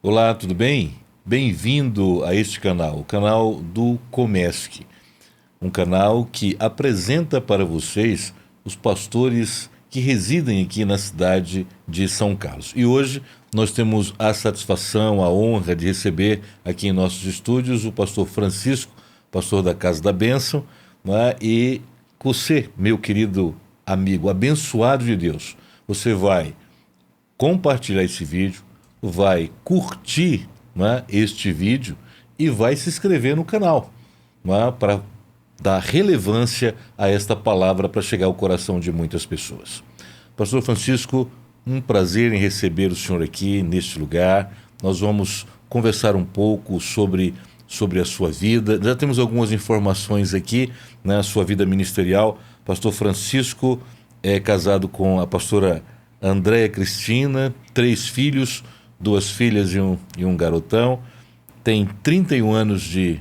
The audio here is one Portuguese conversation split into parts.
Olá, tudo bem? Bem-vindo a este canal, o canal do Comesc, um canal que apresenta para vocês os pastores que residem aqui na cidade de São Carlos. E hoje nós temos a satisfação, a honra de receber aqui em nossos estúdios o pastor Francisco, pastor da Casa da Bênção, né? E você, meu querido amigo, abençoado de Deus, você vai compartilhar esse vídeo, vai curtir, né, este vídeo e vai se inscrever no canal, né, para dar relevância a esta palavra para chegar ao coração de muitas pessoas. Pastor Francisco, um prazer em receber o senhor aqui neste lugar. Nós vamos conversar um pouco sobre a sua vida. Já temos algumas informações aqui, né, a sua vida ministerial. Pastor Francisco é casado com a pastora Andréia Cristina, 3 filhos, 2 filhas e um garotão. Tem 31 anos de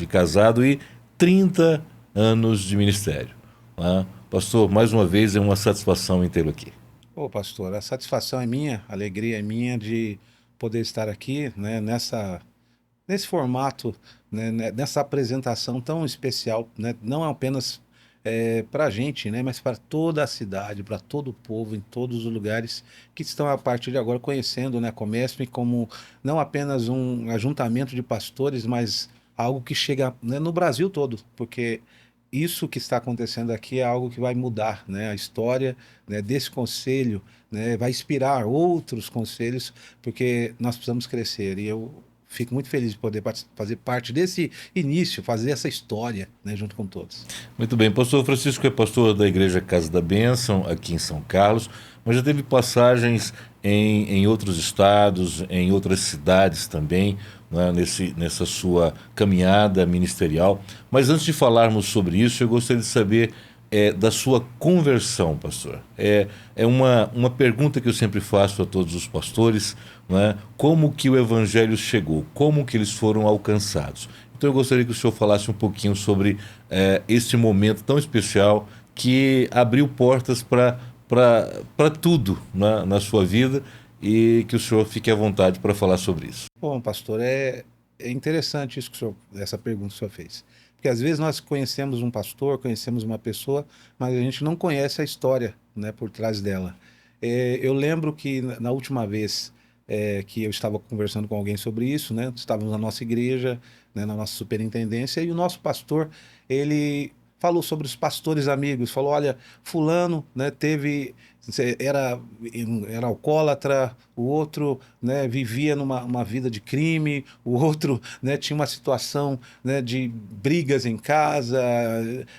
casado e 30 anos de ministério. Né? Pastor, mais uma vez é uma satisfação em tê-lo aqui. Ô, pastor, a satisfação é minha, a alegria é minha de poder estar aqui, né, nesse formato, né, nessa apresentação tão especial, né, não apenas para a gente, né, mas para toda a cidade, para todo o povo, em todos os lugares que estão a partir de agora conhecendo, né, a Comesp como não apenas um ajuntamento de pastores, mas algo que chega, né, no Brasil todo, porque isso que está acontecendo aqui é algo que vai mudar, né, a história, né, desse conselho, né, vai inspirar outros conselhos, porque nós precisamos crescer. E eu fico muito feliz de poder fazer parte desse início, fazer essa história, né, junto com todos. Muito bem, pastor Francisco é pastor da Igreja Casa da Bênção, aqui em São Carlos, mas já teve passagens em outros estados, em outras cidades também, né, nessa sua caminhada ministerial. Mas antes de falarmos sobre isso, eu gostaria de saber da sua conversão, pastor. É uma pergunta que eu sempre faço a todos os pastores, né? Como que o evangelho chegou? Como que eles foram alcançados? Então eu gostaria que o senhor falasse um pouquinho sobre esse momento tão especial que abriu portas para tudo na sua vida e que o senhor fique à vontade para falar sobre isso. Bom, pastor, é interessante isso que essa pergunta que o senhor fez. Porque às vezes nós conhecemos um pastor, conhecemos uma pessoa, mas a gente não conhece a história, né, por trás dela. Eu lembro que na última vez que eu estava conversando com alguém sobre isso, né, estávamos na nossa igreja, né, na nossa superintendência, e o nosso pastor, ele falou sobre os pastores amigos, falou, olha, fulano, né, era, era alcoólatra, o outro, né, vivia numa vida de crime, o outro, né, tinha uma situação, né, de brigas em casa,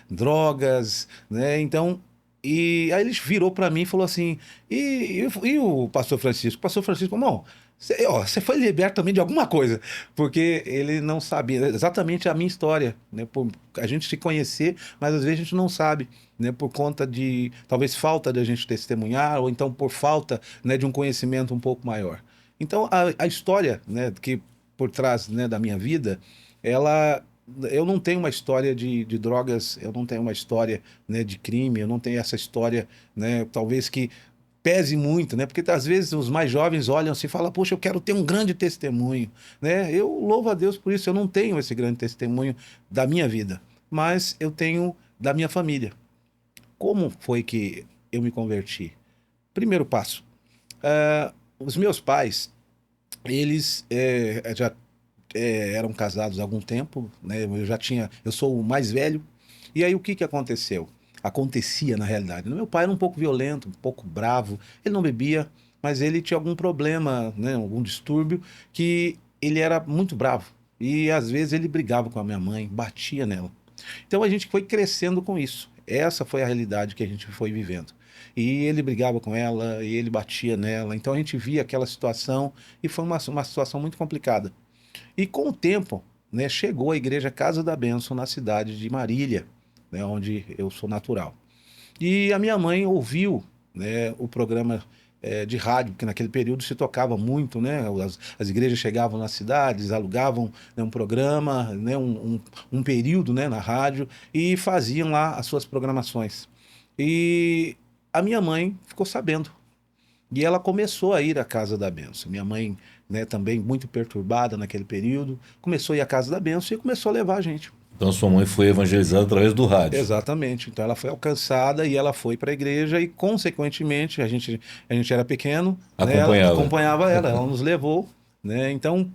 drogas, né, então... E aí ele virou para mim e falou assim, e o pastor Francisco? O pastor Francisco, irmão, você foi liberto também de alguma coisa, porque ele não sabia exatamente a minha história, né? Por a gente se conhecer, mas às vezes a gente não sabe, né? Por conta de talvez falta de a gente testemunhar, ou então por falta, né, de um conhecimento um pouco maior. Então a história, né, que por trás, né, da minha vida, ela eu não tenho uma história de drogas, eu não tenho uma história, né, de crime, eu não tenho essa história, né, talvez que pese muito, né? Porque às vezes os mais jovens olham assim e falam, poxa, eu quero ter um grande testemunho, né? Eu louvo a Deus por isso, eu não tenho esse grande testemunho da minha vida, mas eu tenho da minha família. Como foi que eu me converti? Primeiro passo, os meus pais, eles já eram casados há algum tempo, né? Eu sou o mais velho. E aí o que que aconteceu? Acontecia na realidade. Meu pai era um pouco violento, um pouco bravo. Ele não bebia, mas ele tinha algum problema, né? Algum distúrbio que ele era muito bravo. E às vezes ele brigava com a minha mãe, batia nela. Então a gente foi crescendo com isso. Essa foi a realidade que a gente foi vivendo. E ele brigava com ela, e ele batia nela. Então a gente via aquela situação e foi uma situação muito complicada. E com o tempo, né, chegou a Igreja Casa da Bênção na cidade de Marília, né, onde eu sou natural. E a minha mãe ouviu, né, o programa de rádio, porque naquele período se tocava muito, né, as igrejas chegavam nas cidades, alugavam, né, um programa, né, um período, né, na rádio e faziam lá as suas programações. E a minha mãe ficou sabendo. E ela começou a ir à Casa da Bênção. Minha mãe, né, também muito perturbada naquele período, começou a ir à Casa da Bênção e começou a levar a gente. Então sua mãe foi evangelizada através do rádio. Exatamente. Então ela foi alcançada e ela foi para a igreja e, consequentemente, a gente era pequeno, né, ela Acompanhava. acompanhava ela nos levou, né? Então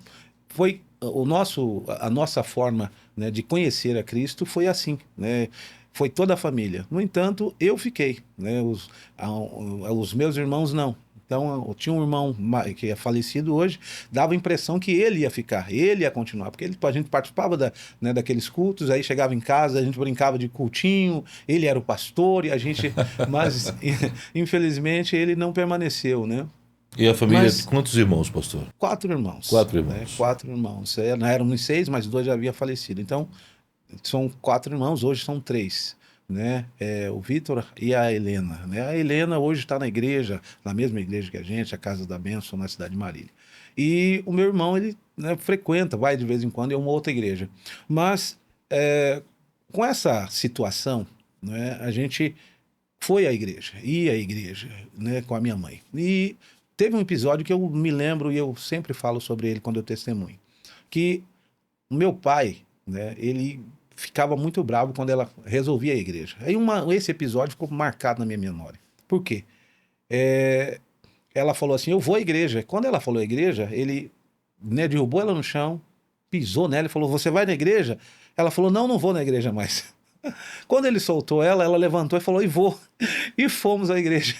foi a nossa forma, né, de conhecer a Cristo foi assim, né? Foi toda a família. No entanto, eu fiquei, né? Os meus irmãos não. Então, eu tinha um irmão que é falecido hoje, dava a impressão que ele ia ficar, ele ia continuar, porque a gente participava né, daqueles cultos, aí chegava em casa, a gente brincava de cultinho, ele era o pastor e a gente, mas infelizmente ele não permaneceu, né? E a família, Mas quantos irmãos, pastor? 4 irmãos. Quatro Né? irmãos. 4 irmãos. Não éramos 6, mas 2 já haviam falecido. Então, são 4 irmãos, hoje são 3. Né? O Vitor e a Helena. Né? A Helena hoje está na igreja, na mesma igreja que a gente, a Casa da Bênção, na cidade de Marília. E o meu irmão, ele, né, frequenta, vai de vez em quando em uma outra igreja. Mas, com essa situação, né, a gente foi à igreja, ia à igreja, né, com a minha mãe. E teve um episódio que eu me lembro, e eu sempre falo sobre ele quando eu testemunho, que o meu pai, né, ele ficava muito bravo quando ela resolvia a igreja. Aí esse episódio ficou marcado na minha memória. Por quê? Ela falou assim, eu vou à igreja. Quando ela falou à igreja, ele, né, derrubou ela no chão, pisou nela e falou, você vai na igreja? Ela falou, não, não vou na igreja mais. Quando ele soltou ela levantou e falou, e vou. E fomos à igreja.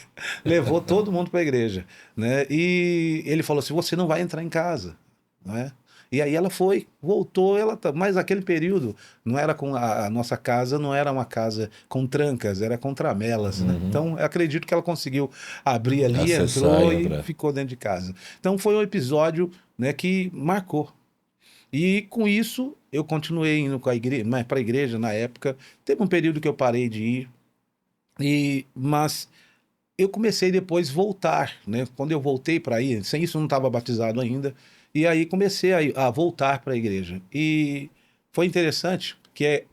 Levou todo mundo para a igreja. Né? E ele falou assim, você não vai entrar em casa. Não é? E aí ela foi, voltou, mas naquele período não era com a nossa casa, não era uma casa com trancas, era com tramelas, né? Então eu acredito que ela conseguiu abrir ali, Acessar entrou e e entrar. ficou dentro de casa. Então foi um episódio, né, que marcou. E com isso eu continuei indo para a igreja na época. Teve um período que eu parei de ir, mas eu comecei depois voltar, né? Quando eu voltei para ir, sem isso eu não estava batizado ainda, e aí comecei a voltar para a igreja. E foi interessante, porque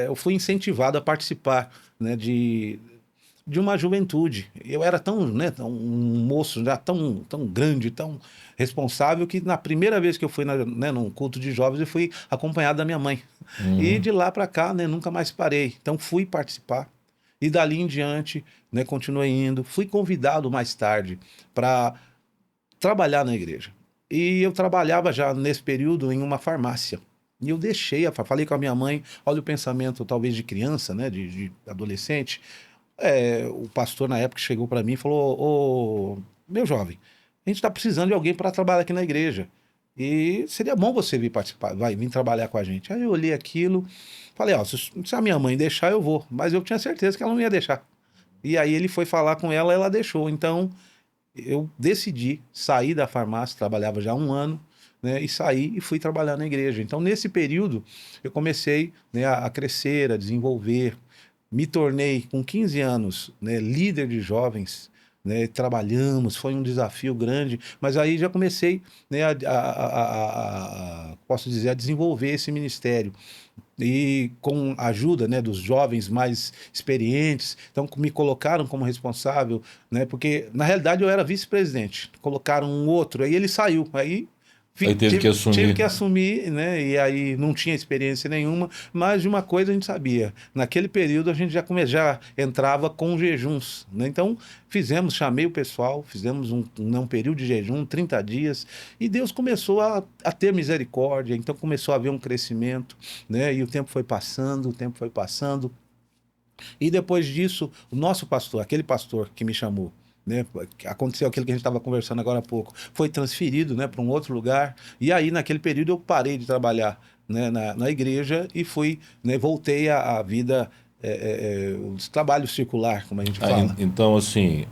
eu fui incentivado a participar, né, de uma juventude. Eu era tão, né, um moço já tão grande, tão responsável, que na primeira vez que eu fui né, num culto de jovens, eu fui acompanhado da minha mãe. E de lá para cá, né, nunca mais parei. Então fui participar. E dali em diante, né, continuei indo. Fui convidado mais tarde para trabalhar na igreja. E eu trabalhava já nesse período em uma farmácia. E eu falei com a minha mãe, olha o pensamento talvez de criança, né, de adolescente. O pastor na época chegou para mim e falou, ô, meu jovem, a gente está precisando de alguém para trabalhar aqui na igreja. E seria bom você vir participar, vir trabalhar com a gente. Aí eu olhei aquilo, falei, ó, se a minha mãe deixar, eu vou. Mas eu tinha certeza que ela não ia deixar. E aí ele foi falar com ela, ela deixou. Então eu decidi sair da farmácia, trabalhava já há 1 ano, né, e saí e fui trabalhar na igreja. Então nesse período eu comecei, né, a crescer, a desenvolver. Me tornei, com 15 anos, né, líder de jovens, né, trabalhamos, foi um desafio grande, mas aí já comecei, né, posso dizer, a desenvolver esse ministério. E com a ajuda, né, dos jovens mais experientes, então me colocaram como responsável, né, porque na realidade eu era vice-presidente, colocaram um outro, aí ele saiu, aí Aí teve que assumir. tive que assumir, né? E aí não tinha experiência nenhuma, mas de uma coisa a gente sabia. Naquele período a gente já entrava com jejuns, né? Então chamei o pessoal, fizemos um período de jejum, 30 dias, e Deus começou a ter misericórdia, então começou a haver um crescimento, né? E o tempo foi passando, e depois disso, o nosso pastor, aquele pastor que me chamou, né, aconteceu aquilo que a gente estava conversando agora há pouco, foi transferido, né, para um outro lugar, e aí naquele período eu parei de trabalhar, né, na igreja e fui, né, voltei à vida, trabalho circular, como a gente fala. Então, assim,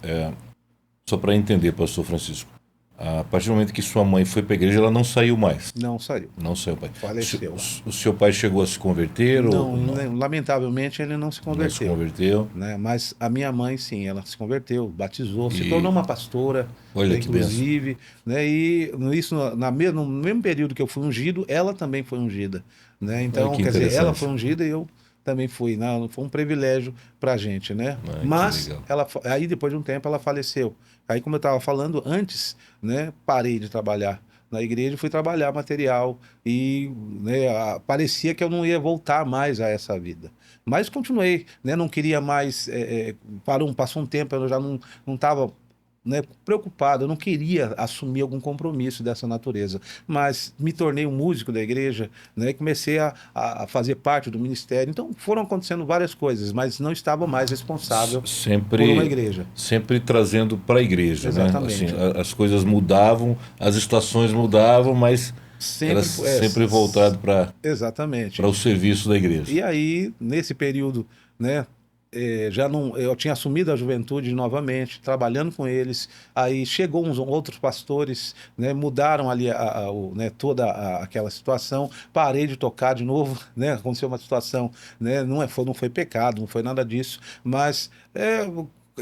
só para entender, pastor Francisco, a partir do momento que sua mãe foi para a igreja, ela não saiu mais. Não saiu. Não saiu, pai. Faleceu. O seu pai chegou a se converter? Não, ou não? lamentavelmente ele não se converteu. Não se converteu. Né? Mas a minha mãe, sim, ela se converteu, batizou, se tornou uma pastora, Olha né, que inclusive, né? E isso no mesmo período que eu fui ungido, ela também foi ungida, né? Então, que quer dizer, ela interessante. foi ungida e eu também fui. Não, foi um privilégio para a gente, né? Ah, que Mas legal. aí depois de um tempo ela faleceu. Aí, como eu estava falando antes, né, parei de trabalhar na igreja e fui trabalhar material e, né, parecia que eu não ia voltar mais a essa vida. Mas continuei, né? Não queria mais. Passou um tempo, eu já não estava, né, preocupado, eu não queria assumir algum compromisso dessa natureza, mas me tornei um músico da igreja, né, e comecei a fazer parte do ministério. Então foram acontecendo várias coisas, mas não estava mais responsável por uma Sempre, igreja. sempre trazendo para a igreja, né? Assim, Exatamente. as coisas mudavam, as estações mudavam, mas era Sempre, sempre voltado para exatamente. o serviço da igreja. E aí, nesse período, né, já não, eu tinha assumido a juventude novamente, trabalhando com eles. Aí chegou uns outros pastores, né, mudaram ali né, toda aquela situação. Parei de tocar de novo, né? Aconteceu uma situação, né? Não foi pecado, não foi nada disso, mas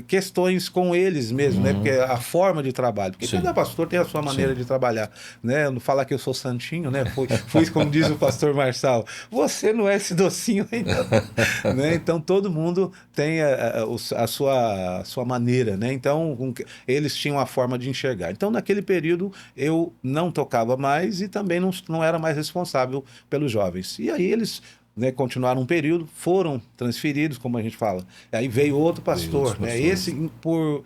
questões com eles mesmo, né? Porque Uhum. a forma de trabalho, porque Sim, cada pastor tem a sua maneira sim. de trabalhar, né? Não falar que eu sou santinho, né? Fui como diz o pastor Marçal, você não é esse docinho aí, não, né? Então todo mundo tem a sua maneira, né? Então eles tinham a forma de enxergar. Então naquele período eu não tocava mais e também não era mais responsável pelos jovens. E aí eles, né, continuaram um período, foram transferidos, como a gente fala. Aí veio outro Veio outros pastor, né? pastores.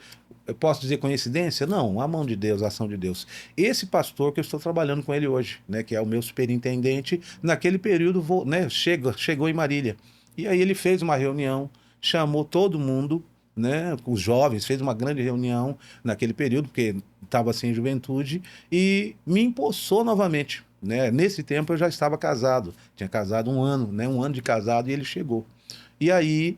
Eu posso dizer coincidência? Não, a mão de Deus, a ação de Deus. Esse pastor que eu estou trabalhando com ele hoje, né, que é o meu superintendente, naquele período, né, chegou em Marília. E aí ele fez uma reunião, chamou todo mundo, né, os jovens, fez uma grande reunião naquele período, porque estava sem juventude, e me empossou novamente. Né? Nesse tempo eu já estava casado, tinha casado um ano, né, um ano de casado, e ele chegou. E aí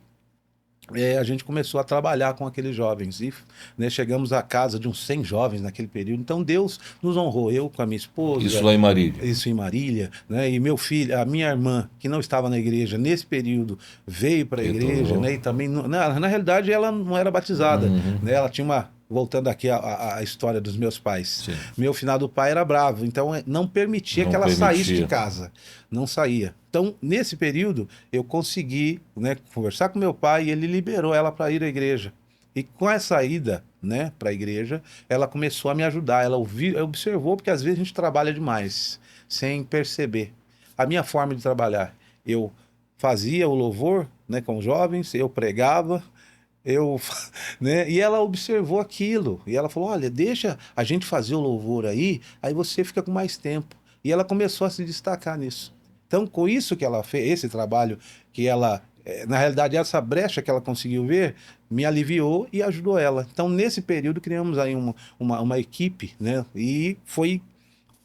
a gente começou a trabalhar com aqueles jovens e, né, chegamos à casa de uns 100 jovens naquele período. Então Deus nos honrou, eu com a minha Isso esposa, lá em Marília. isso em Marília, né? E meu filho, a minha irmã, que não estava na igreja nesse período, veio para a igreja, Retornou. né? E também, na realidade, ela não era batizada, Uhum. né? Ela tinha uma. Voltando aqui à história dos meus pais. Sim. Meu finado pai era bravo, então não permitia que Não ela saísse de permitia. casa. Não saía. Então, nesse período, eu consegui, né, conversar com meu pai e ele liberou ela para ir à igreja. E com essa ida, né, para a igreja, ela começou a me ajudar. Ela observou, porque às vezes a gente trabalha demais sem perceber. A minha forma de trabalhar, eu fazia o louvor, né, com os jovens, eu pregava, eu, né, e ela observou aquilo, e ela falou, olha, deixa a gente fazer o louvor aí você fica com mais tempo. E ela começou a se destacar nisso. Então, com isso que ela fez, esse trabalho que ela, na realidade, essa brecha que ela conseguiu ver, me aliviou e ajudou ela. Então, nesse período, criamos aí uma equipe, né, e foi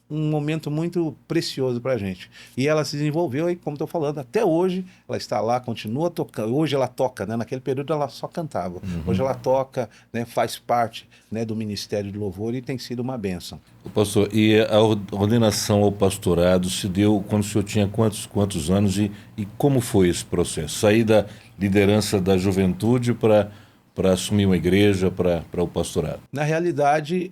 um momento muito precioso para a gente. E ela se desenvolveu e, como estou falando, até hoje ela está lá, continua tocando. Hoje ela toca, né? Naquele período ela só cantava. Hoje ela toca, né? Faz parte, né, do Ministério de Louvor e tem sido uma bênção. O pastor, e a ordenação ao pastorado se deu quando o senhor tinha quantos anos e como foi esse processo? Sair da liderança da juventude para assumir uma igreja, para o pastorado? Na realidade,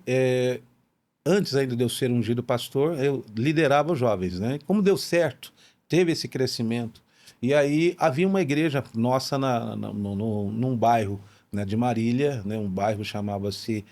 antes ainda de eu ser ungido pastor, eu liderava os jovens, né? Como deu certo, teve esse crescimento. E aí havia uma igreja nossa num bairro, né, de Marília, né? Um bairro chamava-se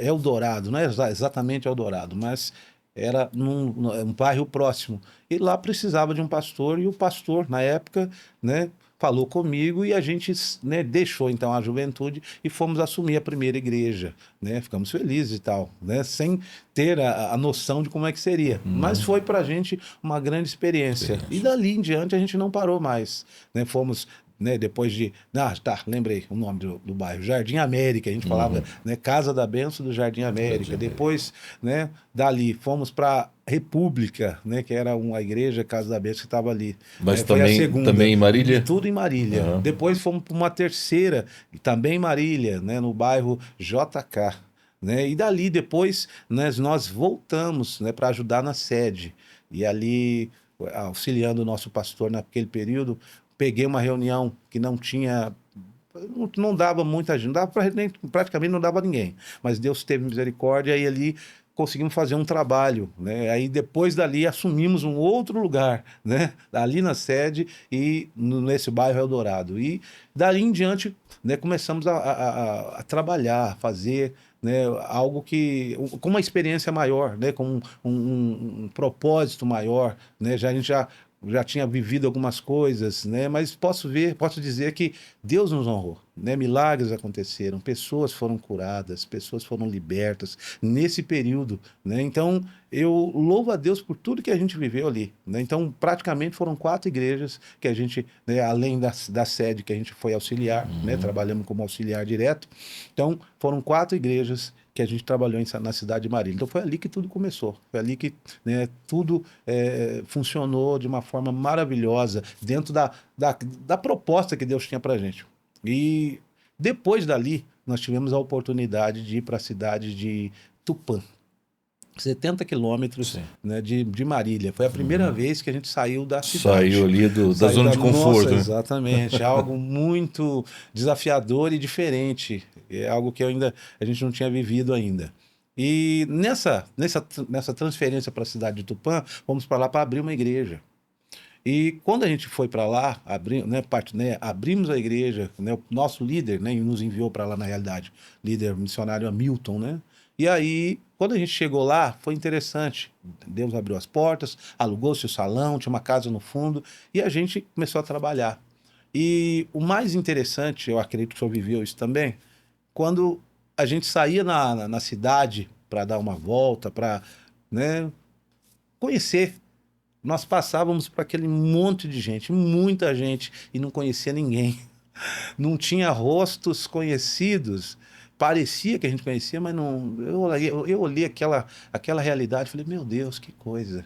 Eldorado, não é exatamente Eldorado, mas era um bairro próximo. E lá precisava de um pastor, e o pastor, na época, né, falou comigo e a gente, né, deixou então a juventude e fomos assumir a primeira igreja, né? Ficamos felizes e tal, né? Sem ter a noção de como é que seria. Mas foi para a gente uma grande experiência. E Experiência. dali em diante a gente não parou mais, né? Fomos, né, depois de. Ah, tá, lembrei o nome do bairro, Jardim América, a gente falava, né, Casa da Benção do Jardim Jardim América. América. Depois, né, dali fomos para República, né, que era uma igreja, Casa da Benção, que estava ali. Mas Né, foi a também segunda, em Marília? tudo em Marília. Aham. Depois fomos para uma terceira, também em Marília, né, no bairro JK. Né? E dali depois, né, nós voltamos, né, para ajudar na sede. E ali, auxiliando o nosso pastor naquele período, peguei uma reunião que não tinha. Não dava muita gente, não dava praticamente não dava ninguém. Mas Deus teve misericórdia e ali conseguimos fazer um trabalho, né? Aí depois dali assumimos um outro lugar, né? Ali na sede e nesse bairro Eldorado. E dali em diante, né, começamos a trabalhar, a fazer, né, algo com uma experiência maior, né, com um propósito maior, né? A gente já tinha vivido algumas coisas, né? Mas posso dizer que Deus nos honrou, né? Milagres aconteceram, pessoas foram curadas, pessoas foram libertas nesse período, né? Então, eu louvo a Deus por tudo que a gente viveu ali, né? Então, praticamente foram 4 igrejas que a gente, né, além da sede que a gente foi auxiliar, né? Trabalhamos como auxiliar direto. Então, foram 4 igrejas que a gente trabalhou na cidade de Marília. Então foi ali que tudo começou, foi ali que, né, tudo funcionou de uma forma maravilhosa, dentro da proposta que Deus tinha para a gente. E depois dali, nós tivemos a oportunidade de ir para a cidade de Tupã, 70 quilômetros, né, de Marília. Foi a primeira vez que a gente saiu da cidade. Saiu ali da zona de conforto. Nossa, né? exatamente. Algo muito desafiador e diferente. É algo que a gente não tinha vivido ainda. E nessa transferência para a cidade de Tupã, fomos para lá para abrir uma igreja. E quando a gente foi para lá, abrimos a igreja, né, o nosso líder, né, nos enviou para lá, na realidade, líder missionário Hamilton, né? E aí, quando a gente chegou lá, foi interessante. Deus abriu as portas, alugou-se o salão, tinha uma casa no fundo, e a gente começou a trabalhar. E o mais interessante, eu acredito que o senhor viveu isso também, quando a gente saía na cidade para dar uma volta, para, né, conhecer, nós passávamos por aquele monte de gente, muita gente, e não conhecia ninguém. Não tinha rostos conhecidos. Parecia que a gente conhecia, mas não. Eu olhei aquela realidade e falei, meu Deus, que coisa.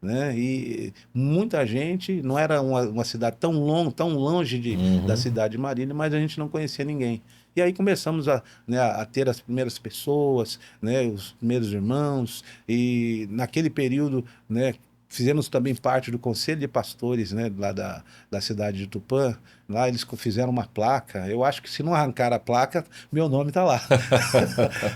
Né? E muita gente, não era uma cidade tão longe da cidade de Marília, mas a gente não conhecia ninguém. E aí começamos né, a ter as primeiras pessoas, né, os primeiros irmãos, e naquele período, né, fizemos também parte do conselho de pastores, né, lá da cidade de Tupã. Lá eles fizeram uma placa. Eu acho que se não arrancar a placa, meu nome está lá.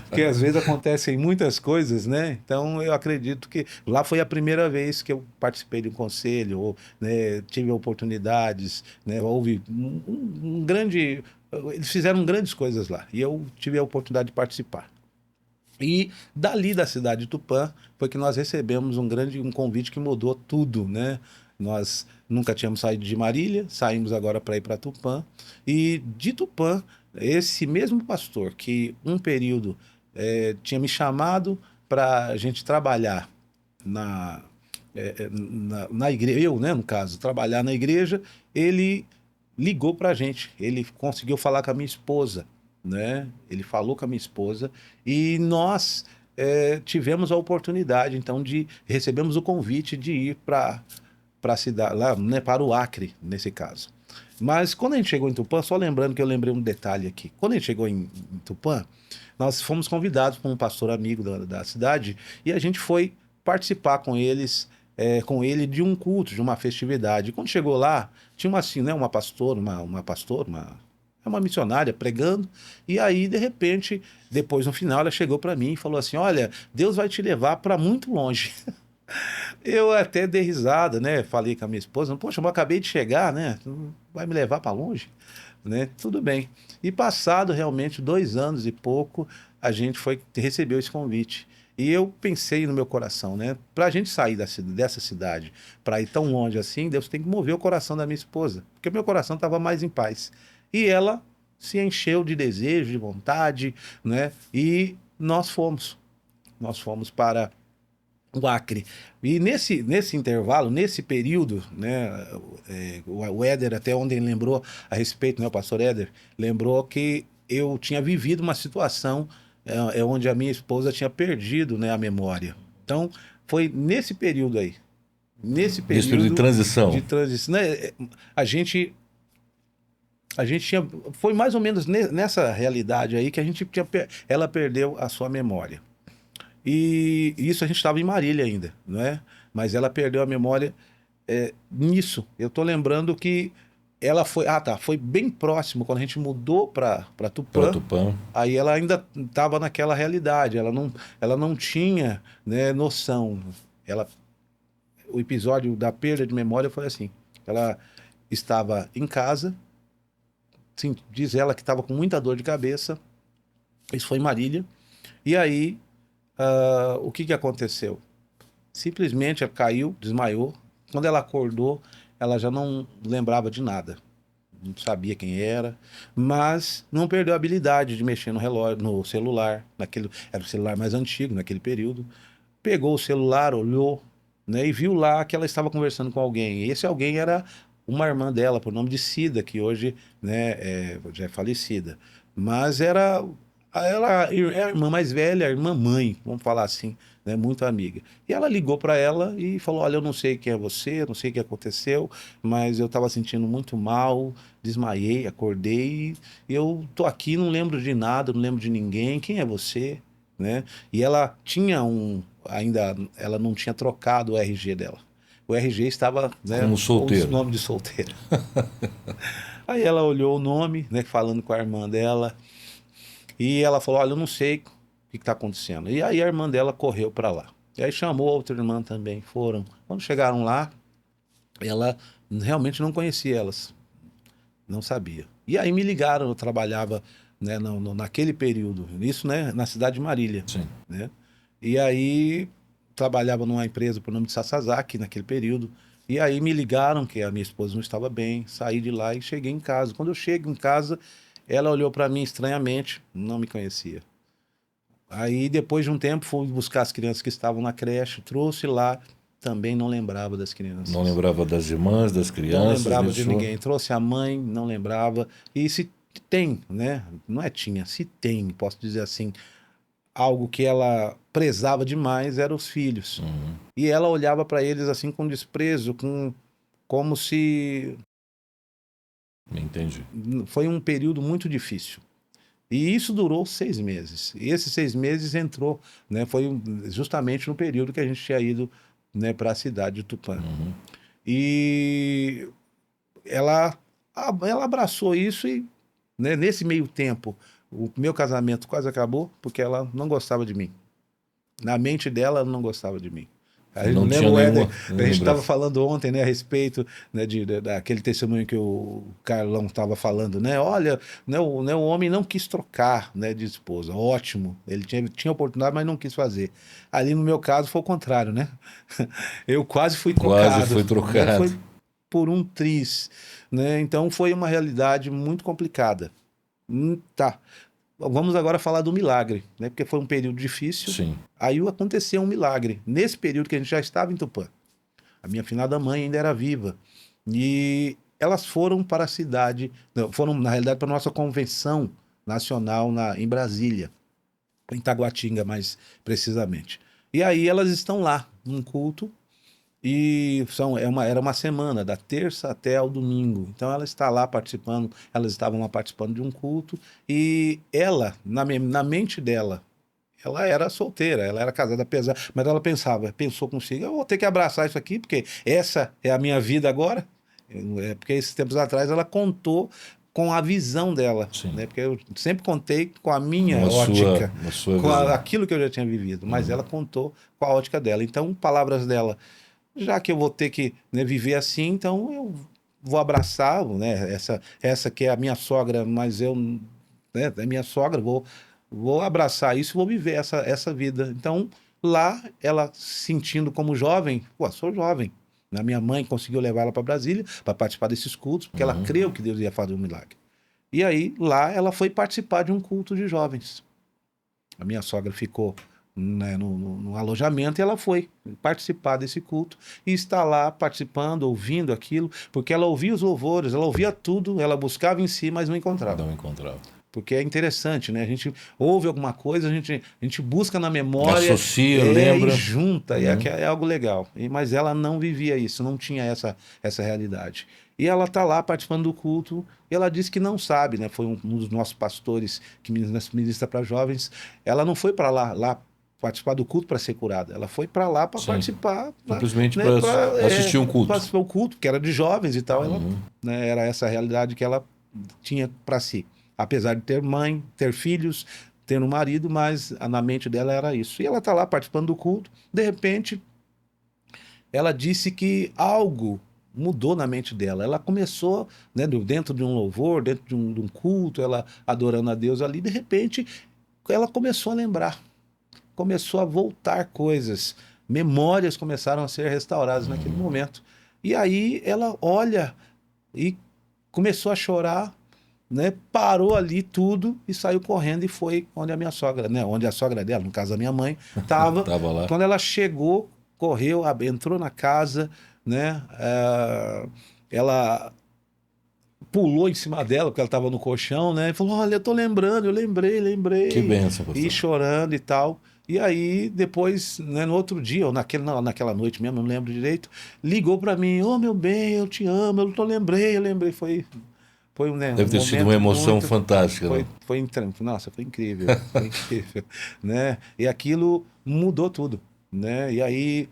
Porque às vezes acontecem muitas coisas, né? Então eu acredito que lá foi a primeira vez que eu participei de um conselho, ou, né, tive oportunidades, né, houve um grande. Eles fizeram grandes coisas lá e eu tive a oportunidade de participar. E dali da cidade de Tupã foi que nós recebemos um convite que mudou tudo, né? Nós nunca tínhamos saído de Marília, saímos agora para ir para Tupã. E de Tupã, esse mesmo pastor que um período tinha me chamado para a gente trabalhar na igreja, eu, né, no caso, trabalhar na igreja, ele ligou para a gente, ele conseguiu falar com a minha esposa, né? Ele falou com a minha esposa e nós tivemos a oportunidade, então, recebemos o convite de ir para a cidade, lá, né, para o Acre, nesse caso. Mas quando a gente chegou em Tupã, só lembrando que eu lembrei um detalhe aqui. Quando a gente chegou em Tupã, nós fomos convidados por um pastor amigo da cidade e a gente foi participar com ele de um culto, de uma festividade. E quando chegou lá, tinha uma pastora, uma missionária pregando, e aí, de repente, depois no final, ela chegou para mim e falou assim: olha, Deus vai te levar para muito longe. Eu até dei risada, né? Falei com a minha esposa: poxa, eu acabei de chegar, né? Vai me levar para longe? Né? Tudo bem. E passado realmente 2 anos e pouco, a gente recebeu esse convite. E eu pensei no meu coração, né? Para a gente sair dessa cidade, para ir tão longe assim, Deus tem que mover o coração da minha esposa, porque o meu coração estava mais em paz. E ela se encheu de desejo, de vontade, né? E nós fomos para o Acre. E nesse intervalo, nesse período, né, o Éder, até ontem lembrou a respeito, né, o pastor Éder, lembrou que eu tinha vivido uma situação onde a minha esposa tinha perdido, né, a memória. Então, foi nesse período aí. Nesse período de transição. Né, a gente tinha. Foi mais ou menos nessa realidade aí que ela perdeu a sua memória. E isso a gente estava em Marília ainda, não é? Mas ela perdeu a memória nisso. Eu estou lembrando que ela foi bem próximo quando a gente mudou para Para Tupã. Tupã. Aí ela ainda estava naquela realidade, ela não tinha, né, noção. Ela, o episódio da perda de memória foi assim: ela estava em casa, sim, diz ela que estava com muita dor de cabeça. Isso foi em Marília. E aí, o que que aconteceu? Simplesmente ela caiu, desmaiou. Quando ela acordou, ela já não lembrava de nada. Não sabia quem era, mas não perdeu a habilidade de mexer no relógio, no celular, era o celular mais antigo naquele período. Pegou o celular, olhou, né, e viu lá que ela estava conversando com alguém. E esse alguém era uma irmã dela, por nome de Cida, que hoje, né, já é falecida. Mas ela é a irmã mais velha, a irmã mãe, vamos falar assim, né, muito amiga. E ela ligou para ela e falou: Olha, eu não sei quem é você, eu não sei o que aconteceu, mas eu estava sentindo muito mal, desmaiei, acordei, e eu tô aqui, não lembro de nada, não lembro de ninguém. Quem é você? Né? E ela tinha ainda ela não tinha trocado o RG dela. O RG estava, né, Como com os solteiro. nomes de solteira. Aí ela olhou o nome, né, falando com a irmã dela, e ela falou: Olha, eu não sei o que está acontecendo. E aí a irmã dela correu para lá. E aí chamou a outra irmã também, foram. Quando chegaram lá, ela realmente não conhecia elas, não sabia. E aí me ligaram, eu trabalhava, né, naquele período, isso, né, na cidade de Marília, Sim. né? E aí trabalhava numa empresa por nome de Sasazaki naquele período. E aí me ligaram que a minha esposa não estava bem, saí de lá e cheguei em casa. Quando eu chego em casa, ela olhou para mim estranhamente, não me conhecia. Aí depois de um tempo fui buscar as crianças que estavam na creche, trouxe lá, também não lembrava das Não crianças. lembrava das irmãs, das Não crianças, nem lembrava de de sua. ninguém. Trouxe a mãe, não lembrava. E se tem, né? Não é tinha, se tem, posso dizer assim, algo que ela prezava demais eram os filhos. Uhum. E ela olhava para eles assim com desprezo, como se Entendi. foi um período muito difícil. E isso durou 6 meses. E esses 6 meses entrou, né? Foi justamente no período que a gente tinha ido, né, para a cidade de Tupã. Uhum. E ela, ela abraçou isso e, né, nesse meio tempo, o meu casamento quase acabou porque ela não gostava de mim. Na mente dela, ela não gostava de mim. Aí Não lembra tinha o Éder, nenhuma a gente estava lembrança. falando ontem, né, a respeito, né, daquele testemunho que o Carlão estava falando, né? Olha, né, o homem não quis trocar, né, de esposa. Ótimo, ele tinha oportunidade, mas não quis fazer. Ali no meu caso foi o contrário, né? Eu quase fui Quase trocado, foi né? trocado. Foi por um triz, né? Então foi uma realidade muito complicada. Tá. Vamos agora falar do milagre, né? Porque foi um período difícil. Sim. Aí aconteceu um milagre. Nesse período que a gente já estava em Tupã. A minha finada mãe ainda era viva. E elas foram para a cidade, não, foram, na realidade, para a nossa convenção nacional em Brasília, em Taguatinga, mais precisamente. E aí elas estão lá, num culto, e era uma semana, da terça até ao domingo. Então ela está lá participando, elas estavam lá participando de um culto, e ela, na mente dela, ela era solteira, ela era casada, apesar, mas ela pensou consigo: eu vou ter que abraçar isso aqui, porque essa é a minha vida agora. Porque esses tempos atrás ela contou com a visão dela, Sim. né? Porque eu sempre contei com a minha Na ótica, na sua com visão. aquilo que eu já tinha vivido, mas Uhum. ela contou com a ótica dela. Então, palavras dela: já que eu vou ter que, né, viver assim, então eu vou abraçar, né, essa que é a minha sogra, mas eu, né, é minha sogra, vou abraçar isso, vou viver essa vida. Então, lá, ela se sentindo como jovem, pô, sou jovem. A minha mãe conseguiu levar ela para Brasília para participar desses cultos, porque ela Uhum. creu que Deus ia fazer um milagre. E aí, lá, ela foi participar de um culto de jovens. A minha sogra ficou, né, no alojamento, e ela foi participar desse culto e está lá participando, ouvindo aquilo, porque ela ouvia os louvores, ela ouvia tudo, ela buscava em si, mas não encontrava. Não encontrava. Porque é interessante, né? A gente ouve alguma coisa, a gente busca na memória, Associa, e lembra. junta, Uhum. é algo legal. Mas ela não vivia isso, não tinha essa realidade. E ela está lá participando do culto, e ela disse que não sabe, né? Foi um dos nossos pastores que ministra para jovens. Ela não foi para lá participar do culto para ser curada. Ela foi para lá para Sim. participar, Simplesmente né, para assistir um culto. participar do culto, que era de jovens e tal. Ela, Uhum. né, era essa a realidade que ela tinha para si. Apesar de ter mãe, ter filhos, ter um marido, mas na mente dela era isso. E ela está lá participando do culto. De repente, ela disse que algo mudou na mente dela. Ela começou, né, dentro de um louvor, dentro de um culto, ela adorando a Deus ali, de repente, ela começou a lembrar, começou a voltar coisas, memórias começaram a ser restauradas naquele momento. E aí ela olha e começou a chorar, né? Parou ali tudo e saiu correndo e foi onde a minha sogra, né? Onde a sogra dela, no caso a minha mãe, estava. Tava lá. Quando ela chegou, correu, entrou na casa, né? Ela pulou em cima dela, porque ela estava no colchão, né? E falou: Olha, eu tô lembrando, eu lembrei, Que lembrei. bênção, E pastor. chorando e tal. E aí, depois, né, no outro dia, ou naquela noite mesmo, não lembro direito, ligou para mim: Ô meu bem, eu te amo, eu lembrei. Foi um, né, um Deve ter sido uma momento emoção muito. fantástica, né? Nossa, foi incrível, né? E aquilo mudou tudo, né? E aí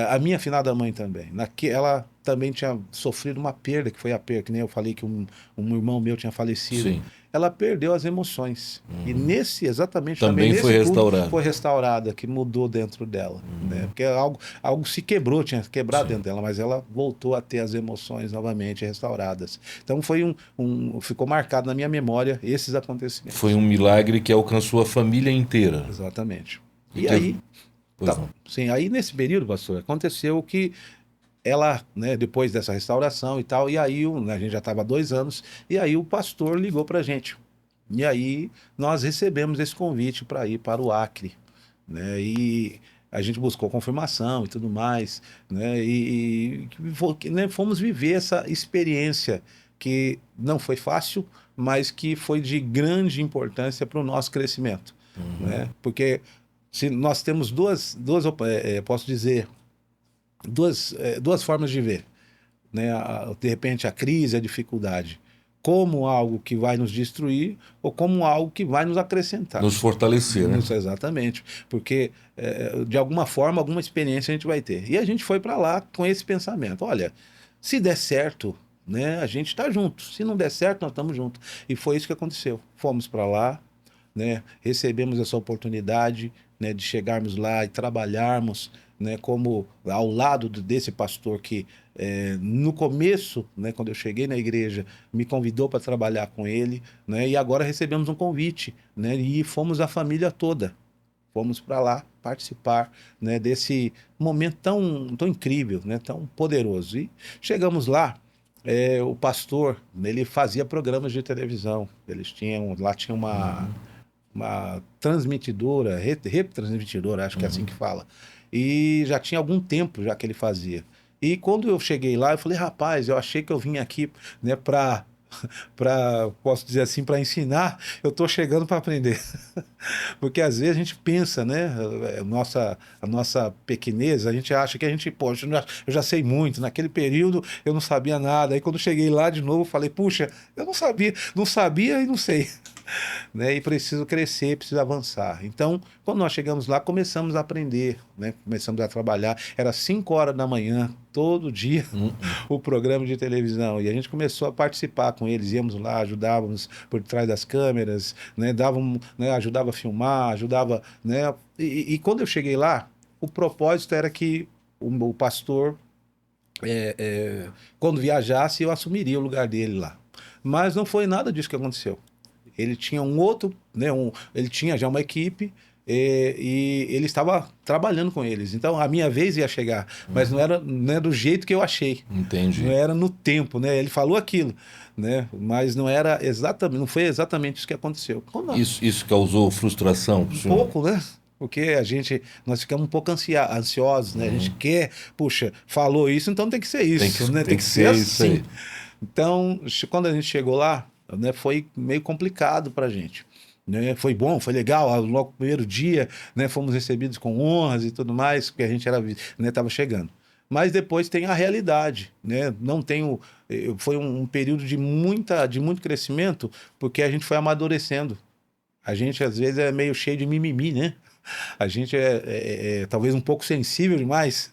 a minha finada mãe também, ela também tinha sofrido uma perda, que foi a perda, que nem eu falei que um irmão meu tinha falecido. Sim. Ela perdeu as emoções. E exatamente também Também foi nesse culto, restaurado. foi restaurada, que mudou dentro dela, né? Porque algo se quebrou, tinha quebrado Sim. dentro dela, mas ela voltou a ter as emoções novamente restauradas. Então ficou marcado na minha memória esses acontecimentos. Foi um milagre que alcançou a família inteira. Exatamente. E E teve... aí, Pois não. sim, aí nesse período, pastor, aconteceu que ela, né, depois dessa restauração e tal, e aí né, a gente já estava há 2 anos, e aí o pastor ligou para a gente. E aí nós recebemos esse convite para ir para o Acre, né? E a gente buscou confirmação e tudo mais, né? Né, fomos viver essa experiência que não foi fácil, mas que foi de grande importância para o nosso crescimento, né? Porque se nós temos posso dizer, duas formas de ver, né? De repente a crise, a dificuldade, como algo que vai nos destruir ou como algo que vai nos acrescentar. Nos fortalecer, né? Isso, exatamente. Porque, de alguma forma, alguma experiência a gente vai ter. E a gente foi para lá com esse pensamento. Olha, se der certo, né, a gente está junto. Se não der certo, nós estamos juntos. E foi isso que aconteceu. Fomos para lá, né, recebemos essa oportunidade, né, de chegarmos lá e trabalharmos, né, como ao lado desse pastor que no começo, né, quando eu cheguei na igreja, me convidou para trabalhar com ele, né, e agora recebemos um convite, né, e fomos a família toda, fomos para lá participar, né, desse momento tão incrível, né, tão poderoso. E chegamos lá, o pastor, ele fazia programas de televisão, lá tinha uma transmitidora, retransmitidora, acho que é assim que fala. E já tinha algum tempo já que ele fazia. E quando eu cheguei lá, eu falei: rapaz, eu achei que eu vim aqui, né, posso dizer assim, para ensinar, eu estou chegando para aprender. Porque às vezes a gente pensa, né, a nossa pequenez, a gente acha que a gente, poxa, eu já sei muito, naquele período eu não sabia nada. Aí quando eu cheguei lá de novo, eu falei: puxa, eu não sabia e não sei. Né? E preciso crescer, preciso avançar. Então, quando nós chegamos lá, começamos a aprender, né? Começamos a trabalhar. Era 5 horas da manhã, todo dia, o programa de televisão. E a gente começou a participar com eles, íamos lá, ajudávamos por trás das câmeras, né? Né? Ajudava a filmar, ajudava, né? E quando eu cheguei lá, o propósito era que o pastor, quando viajasse, eu assumiria o lugar dele lá. Mas não foi nada disso que aconteceu. Ele tinha um outro, né, ele tinha já uma equipe e ele estava trabalhando com eles. Então a minha vez ia chegar, mas não era do jeito que eu achei. Entendi. Não era no tempo, né? Ele falou aquilo, né? Mas não foi exatamente isso que aconteceu. Isso causou frustração pro Um senhor? pouco, né? Porque nós ficamos um pouco ansiosos, né? A gente quer, puxa, falou isso, então tem que ser isso, né? Tem que ser isso assim. aí. Então, quando a gente chegou lá, né, foi meio complicado para a gente. Né? Foi bom, foi legal. Logo no primeiro dia, né, fomos recebidos com honras e tudo mais, porque a gente estava chegando. Mas depois tem a realidade, né? Não tem foi um período de muito crescimento, porque a gente foi amadurecendo. A gente às vezes é meio cheio de mimimi, né? A gente é talvez um pouco sensível demais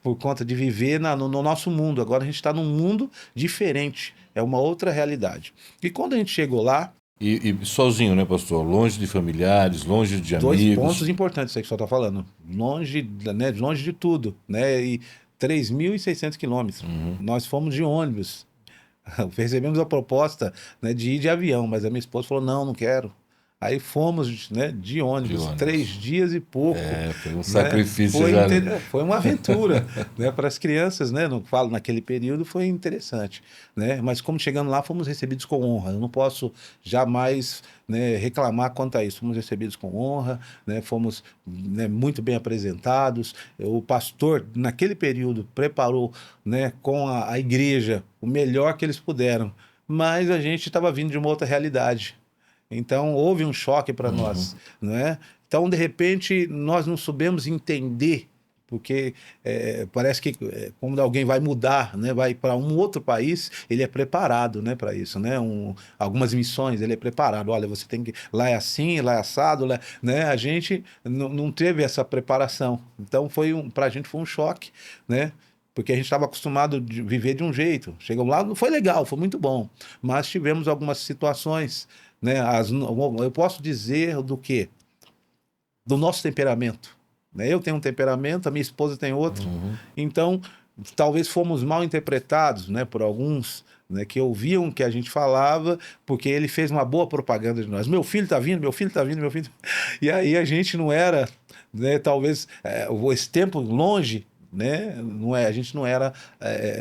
por conta de viver no nosso mundo. Agora a gente está num mundo diferente, é uma outra realidade. E quando a gente chegou lá, E sozinho, né, pastor? Longe de familiares, longe de dois pontos amigos. importantes aí que o senhor está falando. Longe, né, longe de tudo, né? E 3.600 quilômetros. Nós fomos de ônibus. Recebemos a proposta, né, de ir de avião, mas a minha esposa falou: não, não quero. Aí fomos, né, de De ônibus, ônibus. 3 dias e pouco, Foi um né? sacrifício já, né? Foi uma aventura, né, para as crianças, né? Não falo naquele período, foi interessante, né? Mas como chegando lá, fomos recebidos com honra. Eu não posso jamais, né, reclamar quanto a isso. Fomos recebidos com honra, né? Fomos, né, muito bem apresentados. O pastor, naquele período, preparou, né, com a igreja o melhor que eles puderam. Mas a gente estava vindo de uma outra realidade. Então houve um choque para nós, não é? Então, de repente, nós não soubemos entender, porque parece que quando alguém vai mudar, né, vai para um outro país, ele é preparado, né, para isso, né? Algumas missões, ele é preparado. Olha, você tem que lá é assim, lá é assado, lá, né? A gente não teve essa preparação. Então, para a gente foi um choque, né? Porque a gente estava acostumado a viver de um jeito. Chegamos lá, foi legal, foi muito bom, mas tivemos algumas situações, né? Eu posso dizer do quê? Do nosso temperamento, né? Eu tenho um temperamento, a minha esposa tem outro. Então, talvez fomos mal interpretados, né, por alguns, né, que ouviam o que a gente falava, porque ele fez uma boa propaganda de nós. Meu filho está vindo, meu filho está vindo, meu filho. E aí a gente não era, né, talvez esse tempo longe, né, não é, a gente não era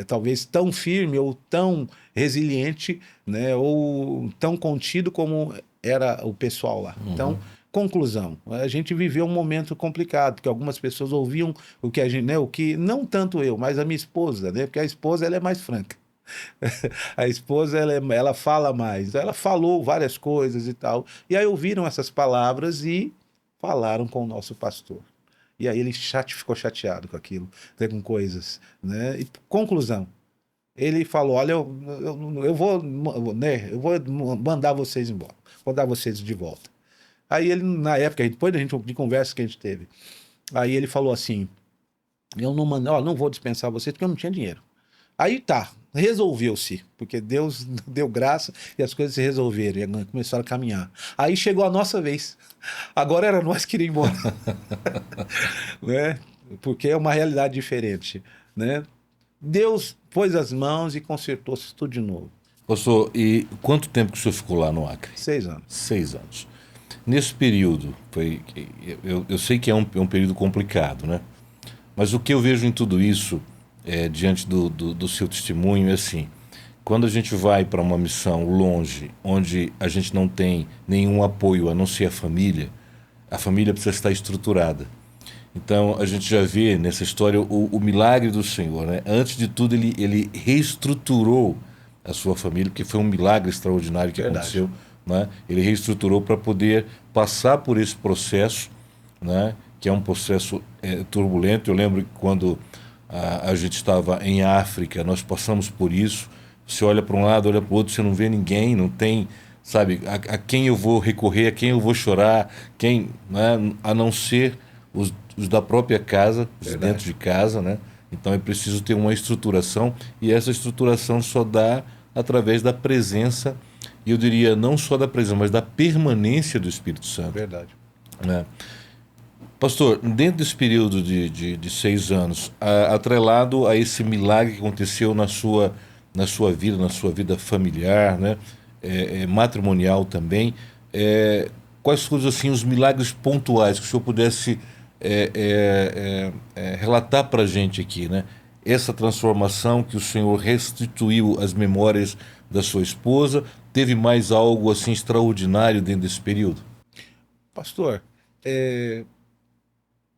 talvez tão firme ou tão resiliente, né, ou tão contido como era o pessoal lá. Então, conclusão, a gente viveu um momento complicado, porque algumas pessoas ouviam o que a gente, né, o que não tanto eu, mas a minha esposa, né, porque a esposa ela é mais franca. A esposa ela fala mais, ela falou várias coisas e tal. E aí ouviram essas palavras e falaram com o nosso pastor. E aí ele ficou chateado com aquilo, né, com coisas, né? E conclusão, ele falou: olha, eu vou, né, eu vou mandar vocês embora, vou dar vocês de volta. Aí ele, na época, depois de conversa que a gente teve, aí ele falou assim: eu não mando, ó, não vou dispensar vocês porque eu não tinha dinheiro. Aí tá, resolveu-se, porque Deus deu graça e as coisas se resolveram, e começaram a caminhar. Aí chegou a nossa vez. Agora era nós que iríamos embora, né? Porque é uma realidade diferente, né? Deus pôs as mãos e consertou tudo de novo. Pastor, e quanto tempo que o senhor ficou lá no Acre? 6 anos. 6 anos. Nesse período, eu sei que é um período complicado, né? Mas o que eu vejo em tudo isso, diante do seu testemunho, é assim: quando a gente vai para uma missão longe, onde a gente não tem nenhum apoio a não ser a família precisa estar estruturada. Então a gente já vê nessa história o milagre do Senhor, né? Antes de tudo, ele reestruturou a sua família, porque foi um milagre extraordinário que Verdade. aconteceu, né? Ele reestruturou para poder passar por esse processo, né? Que é um processo turbulento. Eu lembro que quando a gente estava em África, nós passamos por isso. Você olha para um lado, olha para o outro, você não vê ninguém, não tem, sabe, a quem eu vou recorrer, a quem eu vou chorar, quem, né? A não ser os da própria casa, os Verdade. dentro de casa, né? Então é preciso ter uma estruturação, e essa estruturação só dá através da presença, e eu diria não só da presença, mas da permanência do Espírito Santo, Verdade. né? Pastor, dentro desse período de 6 anos, atrelado a esse milagre que aconteceu na sua vida familiar, né? Matrimonial também, quais foram assim, os milagres pontuais que o senhor pudesse relatar para a gente aqui, né? Essa transformação que o senhor restituiu as memórias da sua esposa, teve mais algo assim extraordinário dentro desse período? Pastor,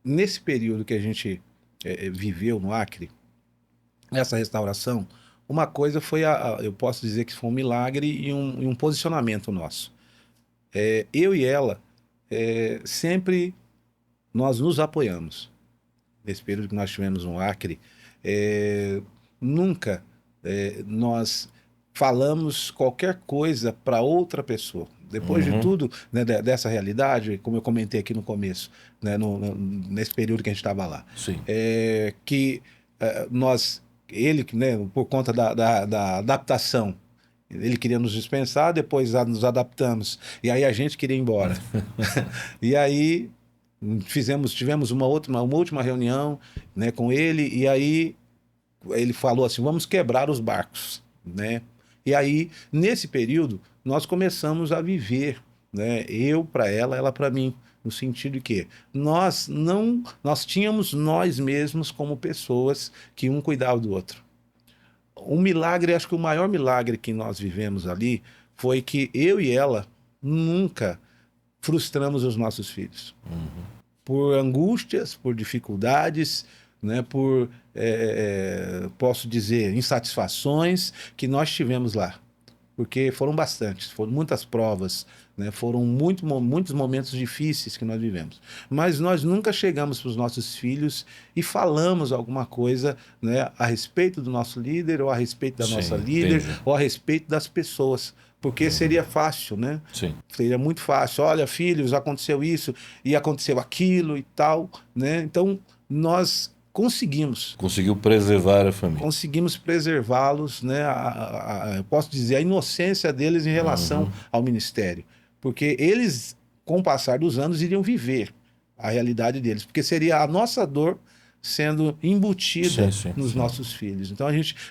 nesse período que a gente viveu no Acre, essa restauração, uma coisa foi, eu posso dizer que foi um milagre e um posicionamento nosso. Eu e ela, sempre nós nos apoiamos. Nesse período que nós tivemos no Acre, nunca nós falamos qualquer coisa para outra pessoa. Depois de tudo, né, dessa realidade, como eu comentei aqui no começo, né, nesse período que a gente estava lá, Sim. que nós, ele, né, por conta da adaptação, ele queria nos dispensar, depois nos adaptamos, e aí a gente queria ir embora. E aí tivemos uma última reunião, né, com ele, e aí ele falou assim, vamos quebrar os barcos, né? E aí, nesse período, nós começamos a viver, né? Eu para ela, ela para mim, no sentido de que nós tínhamos nós mesmos como pessoas que um cuidava do outro. Um milagre, acho que o maior milagre que nós vivemos ali foi que eu e ela nunca frustramos os nossos filhos por angústias, por dificuldades, né, posso dizer, insatisfações que nós tivemos lá. Porque foram bastantes, foram muitas provas, né, foram muitos momentos difíceis que nós vivemos. Mas nós nunca chegamos para os nossos filhos e falamos alguma coisa, né, a respeito do nosso líder, ou a respeito da nossa Sim, líder, entendi. ou a respeito das pessoas. Porque seria fácil, né? Sim. Seria muito fácil. Olha, filhos, aconteceu isso e aconteceu aquilo e tal, né? Então, nós Conseguiu preservar a família. conseguimos preservá-los, né? Eu posso dizer, a inocência deles em relação ao ministério. Porque eles, com o passar dos anos, iriam viver a realidade deles. Porque seria a nossa dor sendo embutida Sim, sim, nos sim. nossos filhos. Então,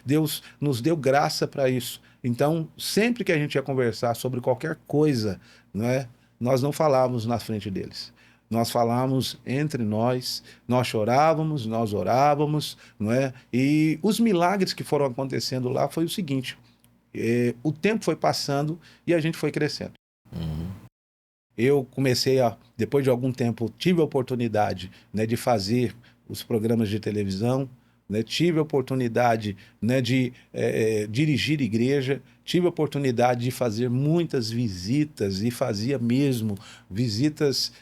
Deus nos deu graça para isso. Então, sempre que a gente ia conversar sobre qualquer coisa, né, nós não falávamos na frente deles. Nós falávamos entre nós chorávamos, nós orávamos, não é? E os milagres que foram acontecendo lá foi o seguinte: o tempo foi passando e a gente foi crescendo. Eu comecei depois de algum tempo, tive a oportunidade, né, de fazer os programas de televisão, né, tive a oportunidade, né, de dirigir igreja, tive a oportunidade de fazer muitas visitas e fazia mesmo visitas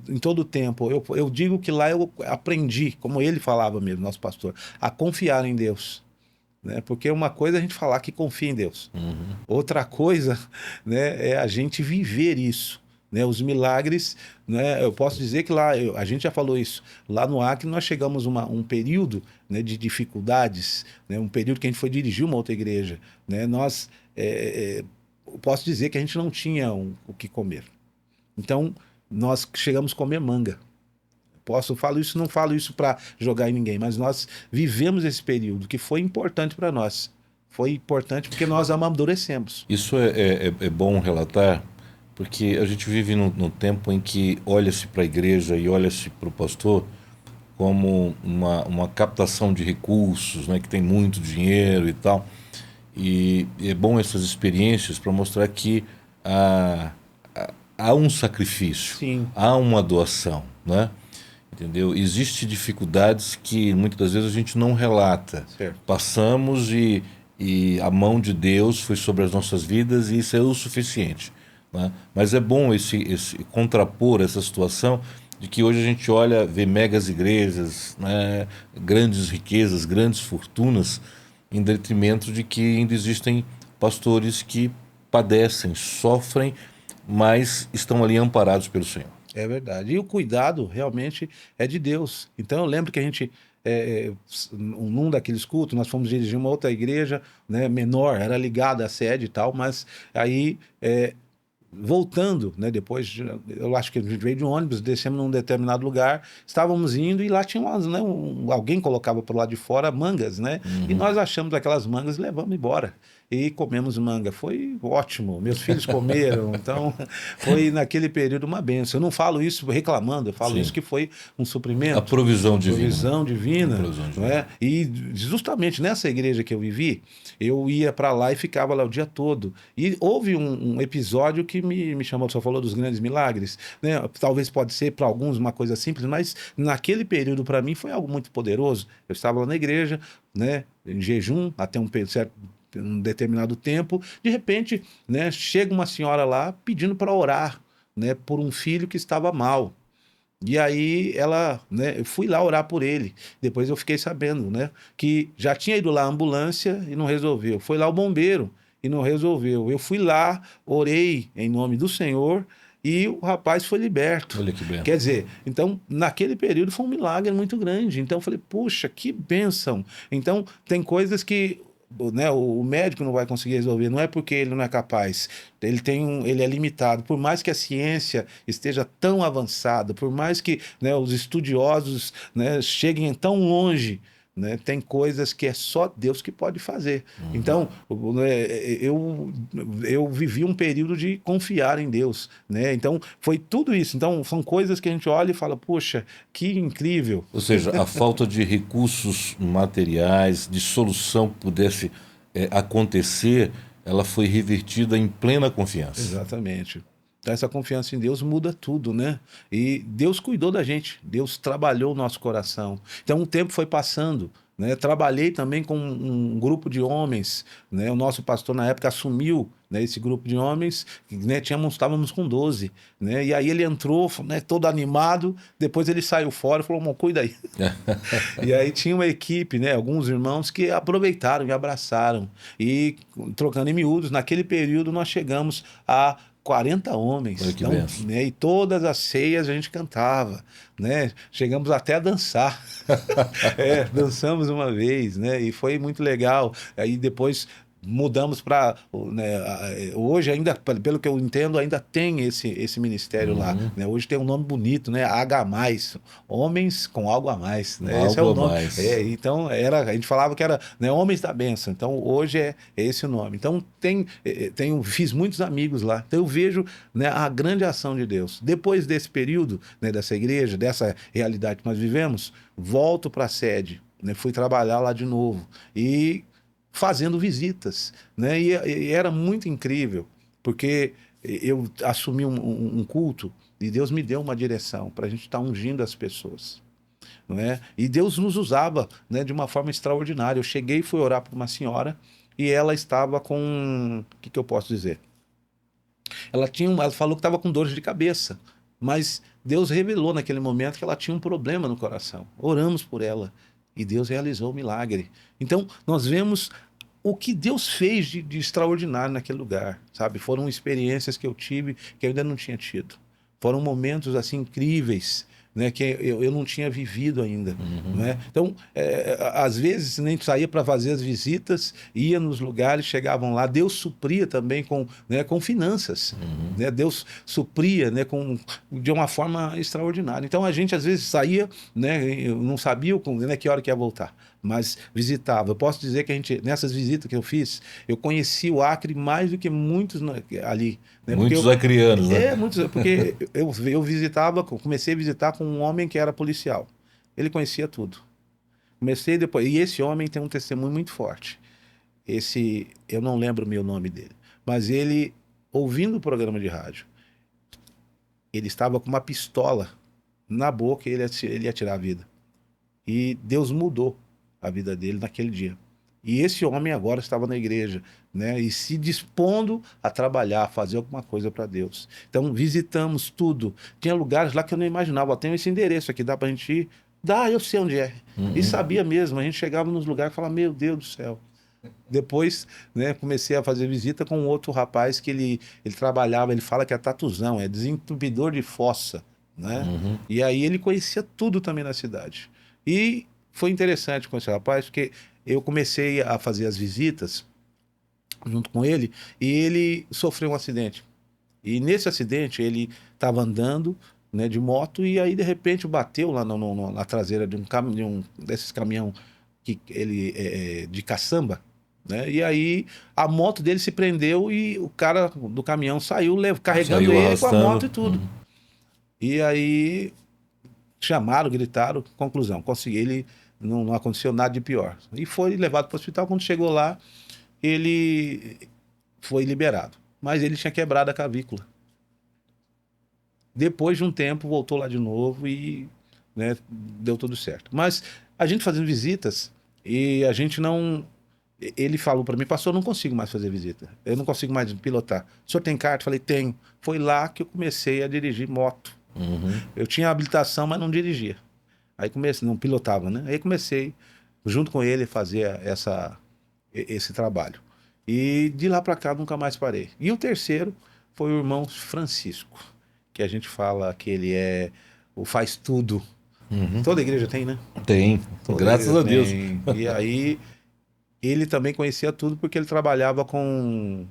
em todo o tempo. Eu digo que lá eu aprendi, como ele falava mesmo, nosso pastor, a confiar em Deus. Né? Porque uma coisa é a gente falar que confia em Deus. Outra coisa, né, é a gente viver isso. Né? Os milagres, né, eu posso dizer que lá, a gente já falou isso, lá no Acre nós chegamos a um período, né, de dificuldades, né, um período que a gente foi dirigir uma outra igreja. Né? Eu posso dizer que a gente não tinha o que comer. Então, nós chegamos a comer manga. Não falo isso para jogar em ninguém, mas nós vivemos esse período que foi importante para nós. Foi importante porque nós amadurecemos. Isso é bom relatar, porque a gente vive num tempo em que olha-se para a igreja e olha-se para o pastor como uma captação de recursos, né, que tem muito dinheiro e tal. E é bom essas experiências para mostrar que há um sacrifício, Sim, há uma doação, né? Entendeu? Existem dificuldades que muitas das vezes a gente não relata. certo. Passamos e a mão de Deus foi sobre as nossas vidas e isso é o suficiente, né? Mas é bom esse contrapor essa situação de que hoje a gente olha, vê megas igrejas, né, grandes riquezas, grandes fortunas, em detrimento de que ainda existem pastores que padecem, sofrem, mas estão ali amparados pelo Senhor. É verdade. E o cuidado realmente é de Deus. Então eu lembro que a gente, num daqueles cultos, nós fomos dirigir uma outra igreja, né, menor, era ligada à sede e tal, mas aí voltando, né, eu acho que a gente veio de ônibus, descemos num determinado lugar, estávamos indo e lá tinha né, alguém colocava para o lado de fora mangas, né? E nós achamos aquelas mangas e levamos embora. E comemos manga. Foi ótimo. Meus filhos comeram. Então, foi naquele período uma bênção. Eu não falo isso reclamando, eu falo Sim. isso que foi um A suprimento. provisão divina. Provisão divina, A provisão não divina. é? E justamente nessa igreja que eu vivi, eu ia para lá e ficava lá o dia todo. E houve um episódio que me chamou, você falou dos grandes milagres, né? Talvez pode ser para alguns uma coisa simples, mas naquele período para mim foi algo muito poderoso. Eu estava lá na igreja, né, em jejum até um determinado tempo, de repente, né, chega uma senhora lá pedindo para orar, né, por um filho que estava mal. E aí ela, né, eu fui lá orar por ele. Depois eu fiquei sabendo, né, que já tinha ido lá a ambulância e não resolveu. Foi lá o bombeiro e não resolveu. Eu fui lá, orei em nome do Senhor e o rapaz foi liberto. Olha que Quer benção. dizer, então naquele período foi um milagre muito grande. Então eu falei, puxa, que bênção. Então tem coisas que, né, o médico não vai conseguir resolver, não é porque ele não é capaz, ele é limitado. Por mais que a ciência esteja tão avançada, por mais que, né, os estudiosos, né, cheguem tão longe, né, tem coisas que é só Deus que pode fazer. Então, né, eu vivi um período de confiar em Deus, né? Então, foi tudo isso. Então, são coisas que a gente olha e fala, poxa, que incrível. Ou seja, a falta de recursos materiais, de solução que pudesse acontecer, ela foi revertida em plena confiança. Exatamente. Então, essa confiança em Deus muda tudo, né? E Deus cuidou da gente, Deus trabalhou o nosso coração. Então, o tempo foi passando, né? Trabalhei também com um grupo de homens, né? O nosso pastor, na época, assumiu, né, esse grupo de homens, né? Estávamos com 12, né? E aí ele entrou, né, todo animado, depois ele saiu fora e falou, "Mô, cuida aí." E aí tinha uma equipe, né, alguns irmãos que aproveitaram e abraçaram. E trocando em miúdos, naquele período nós chegamos a 40 Olha homens. que Então, benção. né, e todas as ceias a gente cantava, né? Chegamos até a dançar. Dançamos uma vez, né? E foi muito legal. Aí depois mudamos para, né, hoje ainda, pelo que eu entendo, ainda tem esse ministério lá, Uhum. né? Hoje tem um nome bonito, né? H+, homens com algo a mais, né? Esse é Algo o a nome. mais. Então a gente falava que era, né, homens da bênção. Então hoje é esse o nome. Então fiz muitos amigos lá. Então eu vejo, né, a grande ação de Deus. Depois desse período, né, dessa igreja, dessa realidade que nós vivemos, volto para a sede, né? Fui trabalhar lá de novo e fazendo visitas, né? E era muito incrível, porque eu assumi um culto e Deus me deu uma direção para a gente estar ungindo as pessoas, não é? E Deus nos usava, né, de uma forma extraordinária. Eu cheguei e fui orar para uma senhora e ela estava com, o que eu posso dizer? Ela falou que estava com dor de cabeça, mas Deus revelou naquele momento que ela tinha um problema no coração. Oramos por ela e Deus realizou o milagre. Então, nós vemos o que Deus fez de extraordinário naquele lugar, sabe? Foram experiências que eu tive que eu ainda não tinha tido. Foram momentos assim incríveis, né, que eu não tinha vivido ainda, né? Então, às vezes a gente saía para fazer as visitas, ia nos lugares, chegavam lá, Deus supria também com, né, com finanças, né? Deus supria, né, de uma forma extraordinária. Então a gente às vezes saía, né, eu não sabia, né, que hora que ia voltar, mas visitava. Eu posso dizer que a gente, nessas visitas que eu fiz, eu conheci o Acre mais do que muitos ali, né? Porque Muitos acrianos, né? porque eu visitava, comecei a visitar com um homem que era policial. Ele conhecia tudo. Comecei depois, e esse homem tem um testemunho muito forte. Eu não lembro o meu nome dele, mas ele, ouvindo o programa de rádio, ele estava com uma pistola na boca e ele ia tirar a vida. E Deus mudou a vida dele naquele dia. E esse homem agora estava na igreja, né? E se dispondo a trabalhar, a fazer alguma coisa para Deus. Então visitamos tudo. Tinha lugares lá que eu não imaginava. Tem esse endereço aqui, dá para a gente ir? Dá, eu sei onde é. E sabia mesmo. A gente chegava nos lugares e falava, meu Deus do céu. Depois, né, comecei a fazer visita com um outro rapaz que ele trabalhava, ele fala que é tatuzão, é desentupidor de fossa, né? E aí ele conhecia tudo também na cidade. E foi interessante com esse rapaz, porque eu comecei a fazer as visitas junto com ele e ele sofreu um acidente. E nesse acidente ele estava andando, né, de moto e aí de repente bateu lá na traseira de um desses caminhão que ele de caçamba, né? E aí a moto dele se prendeu e o cara do caminhão saiu carregando Saiu ele com a moto arrastando. e tudo. E aí chamaram, gritaram, conclusão, consegui, ele não aconteceu nada de pior. E foi levado para o hospital. Quando chegou lá, ele foi liberado. Mas ele tinha quebrado a clavícula. Depois de um tempo, voltou lá de novo e, né, deu tudo certo. Mas a gente fazendo visitas e a gente não. Ele falou para mim, pastor, eu não consigo mais fazer visita. Eu não consigo mais pilotar. O senhor tem carta? Eu falei, tenho. Foi lá que eu comecei a dirigir moto. Uhum. Eu tinha habilitação, mas não dirigia. Aí comecei, não pilotava, né? Aí comecei, junto com ele, a fazer esse trabalho. E de lá para cá nunca mais parei. E o terceiro foi o irmão Francisco, que a gente fala que ele é o faz tudo. Uhum. Toda igreja tem, né? Tem, Toda graças igreja a Deus. tem. E aí ele também conhecia tudo porque ele trabalhava com.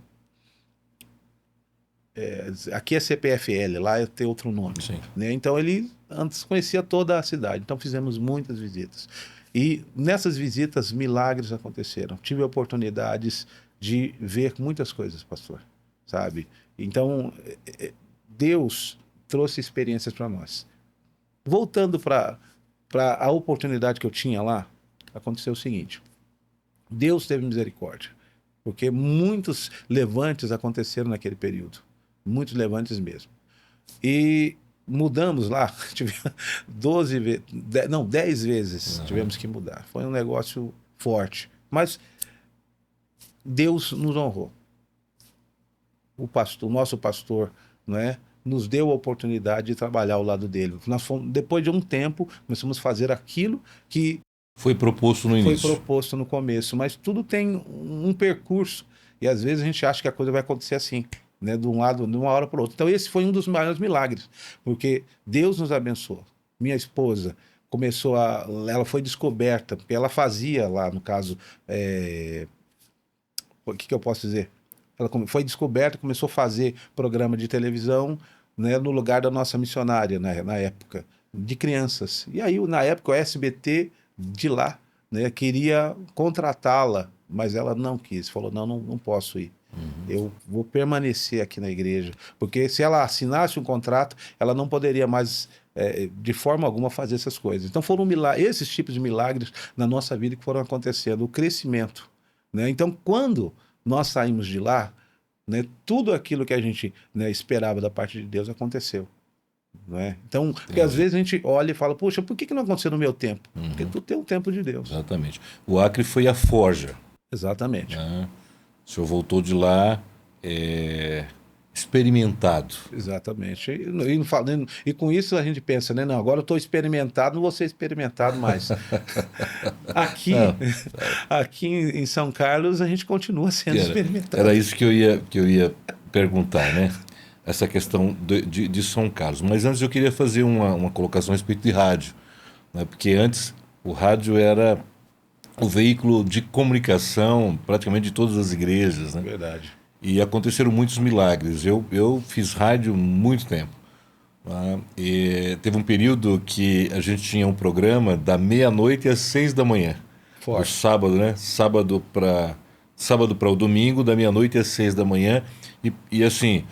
Aqui é CPFL, lá tem outro nome, Sim. né? Então ele antes conhecia toda a cidade. Então fizemos muitas visitas. E nessas visitas milagres aconteceram. Tive oportunidades de ver muitas coisas, pastor, sabe? Então Deus trouxe experiências para nós. Voltando para a oportunidade que eu tinha lá, aconteceu o seguinte: Deus teve misericórdia, porque muitos levantes aconteceram naquele período, muitos levantes mesmo. E mudamos lá, tivemos 12 vezes, não, 10 vezes tivemos que mudar. Foi um negócio forte, mas Deus nos honrou. O nosso pastor, não é, nos deu a oportunidade de trabalhar ao lado dele. Nós fomos, depois de um tempo, começamos a fazer aquilo que Foi proposto no foi início. proposto no começo, mas tudo tem um percurso e às vezes a gente acha que a coisa vai acontecer assim, né, de um lado, de uma hora para o outro. Então esse foi um dos maiores milagres, porque Deus nos abençoou. Minha esposa ela foi descoberta, porque ela fazia lá, no caso, o que eu posso dizer? Ela foi descoberta, começou a fazer programa de televisão, né, no lugar da nossa missionária, né, na época, de crianças. E aí, na época, o SBT de lá, né, queria contratá-la, mas ela não quis. Falou, não posso ir. Eu vou permanecer aqui na igreja. Porque se ela assinasse um contrato, ela não poderia mais, de forma alguma, fazer essas coisas. Então foram esses tipos de milagres na nossa vida que foram acontecendo. O crescimento, né? Então, quando nós saímos de lá, né, tudo aquilo que a gente, né, esperava da parte de Deus aconteceu. Não é? Então, porque às Entendi. vezes a gente olha e fala, puxa, por que não aconteceu no meu tempo? Porque tu tem o tempo de Deus. Exatamente. O Acre foi a forja, Exatamente. né? O senhor voltou de lá experimentado. Exatamente. E com isso a gente pensa, né? Não, agora eu estou experimentado, não vou ser experimentado mais. Aqui, Não, aqui em São Carlos, a gente continua sendo era, experimentado. era isso que eu ia perguntar, né? Essa questão de São Carlos. Mas antes eu queria fazer uma colocação a respeito de rádio, né? Porque antes o rádio era o veículo de comunicação praticamente de todas as igrejas, né? Verdade. E aconteceram muitos milagres. Eu fiz rádio muito tempo. Tá? E teve um período que a gente tinha um programa da meia-noite às 6 da manhã. O Forte. sábado, né? Sábado para o domingo, da meia-noite às 6 da manhã. E assim,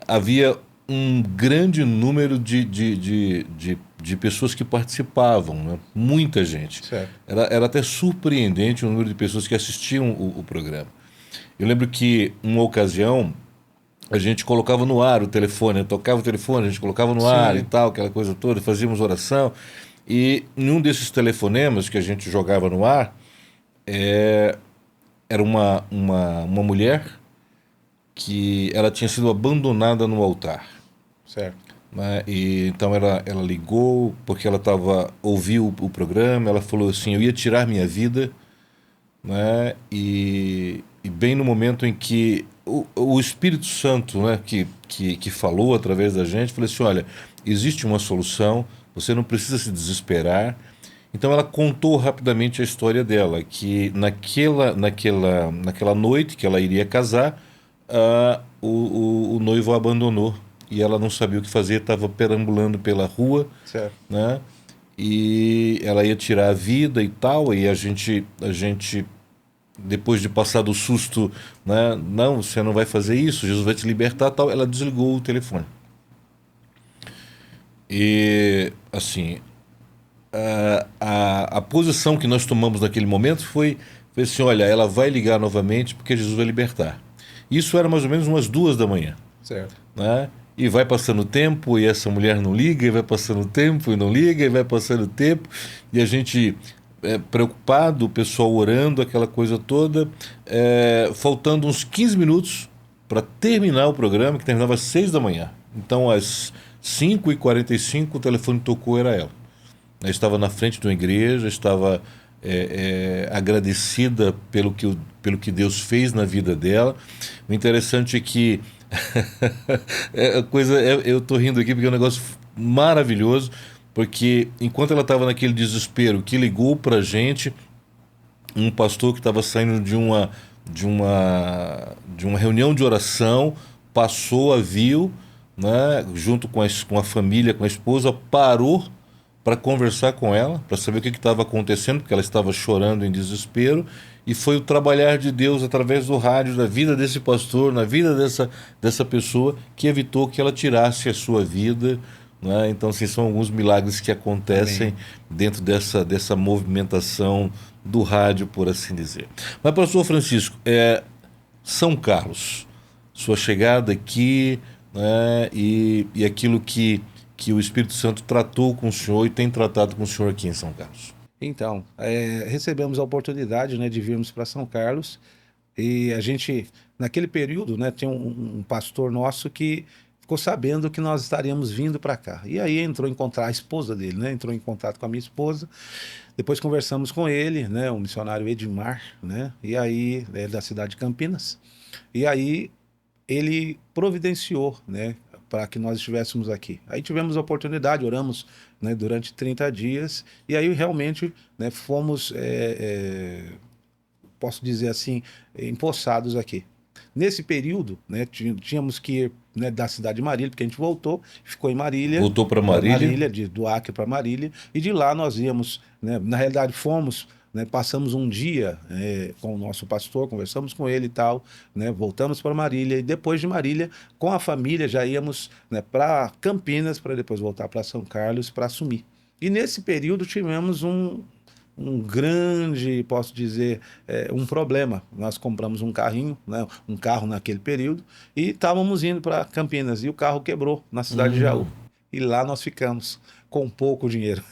havia um grande número de pessoas que participavam, né? Muita gente. Certo. Era até surpreendente o número de pessoas que assistiam o programa. Eu lembro que, uma ocasião, a gente colocava no ar o telefone, né? Tocava o telefone, a gente colocava no ar e tal, aquela coisa toda, fazíamos oração. E em um desses telefonemas que a gente jogava no ar, era uma mulher que ela tinha sido abandonada no altar. Certo. Né? E então ela ligou porque ela ouviu o programa, ela falou assim, eu ia tirar minha vida, né? E bem no momento em que o Espírito Santo, né, que falou através da gente, falou assim, olha, existe uma solução, você não precisa se desesperar. Então ela contou rapidamente a história dela, que naquela noite que ela iria casar, o noivo a abandonou e ela não sabia o que fazer, estava perambulando pela rua, Certo. né? E ela ia tirar a vida e tal, e a gente depois de passar do susto, né? Não, você não vai fazer isso, Jesus vai te libertar, tal. Ela desligou o telefone. E assim, a posição que nós tomamos naquele momento foi assim, olha, ela vai ligar novamente porque Jesus vai libertar. Isso era mais ou menos umas 2 da manhã, Certo. né? E vai passando o tempo e essa mulher não liga, e vai passando o tempo e não liga, e vai passando o tempo, e a gente preocupado, o pessoal orando, aquela coisa toda, faltando uns 15 minutos para terminar o programa, que terminava às 6 da manhã. Então, às 5h45 o telefone tocou, era ela. Ela estava na frente de uma igreja, estava agradecida pelo que Deus fez na vida dela. O interessante é que eu estou rindo aqui porque é um negócio maravilhoso, porque enquanto ela estava naquele desespero, que ligou para a gente um pastor que estava saindo de uma reunião de oração, passou, a viu, né, junto com a família, com a esposa, parou para conversar com ela, para saber o que estava acontecendo, porque ela estava chorando em desespero, e foi o trabalhar de Deus através do rádio, da vida desse pastor, na vida dessa pessoa, que evitou que ela tirasse a sua vida, né? Então, assim, são alguns milagres que acontecem Amém. dentro dessa movimentação do rádio, por assim dizer. Mas, pastor Francisco, São Carlos, sua chegada aqui, né, e aquilo que o Espírito Santo tratou com o senhor e tem tratado com o senhor aqui em São Carlos. Então, recebemos a oportunidade, né, de virmos para São Carlos e a gente, naquele período, né, tinha um pastor nosso que ficou sabendo que nós estaríamos vindo para cá. E aí entrou em contato, a esposa dele, né, entrou em contato com a minha esposa. Depois conversamos com ele, né, o missionário Edmar, né, e aí, da cidade de Campinas. E aí ele providenciou, né, para que nós estivéssemos aqui. Aí tivemos a oportunidade, oramos, né, durante 30 dias, e aí realmente, né, fomos, posso dizer assim, empossados aqui. Nesse período, né, tínhamos que ir, né, da cidade de Marília, porque a gente voltou, ficou em Marília. Voltou para Marília? Do Acre para Marília, e de lá nós íamos, né, na realidade fomos, né, passamos um dia com o nosso pastor, conversamos com ele e tal, né, voltamos para Marília, e depois de Marília, com a família, já íamos, né, para Campinas, para depois voltar para São Carlos para assumir. E nesse período tivemos um grande, posso dizer, um problema. Nós compramos um carrinho, né, um carro naquele período, e estávamos indo para Campinas, e o carro quebrou na cidade de Jaú. E lá nós ficamos com pouco dinheiro.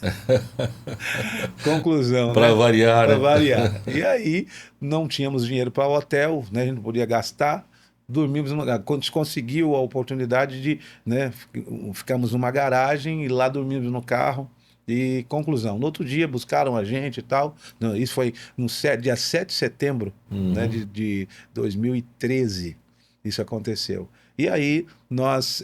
Conclusão, Para né? variar, Para né? variar. E aí não tínhamos dinheiro para o hotel, né? A gente não podia gastar. Dormimos numa, quando a gente conseguiu a oportunidade de, né, ficamos numa garagem e lá dormimos no carro. E conclusão, no outro dia buscaram a gente e tal. Não, isso foi no dia 7 de setembro, né, de 2013. Isso aconteceu. E aí nós,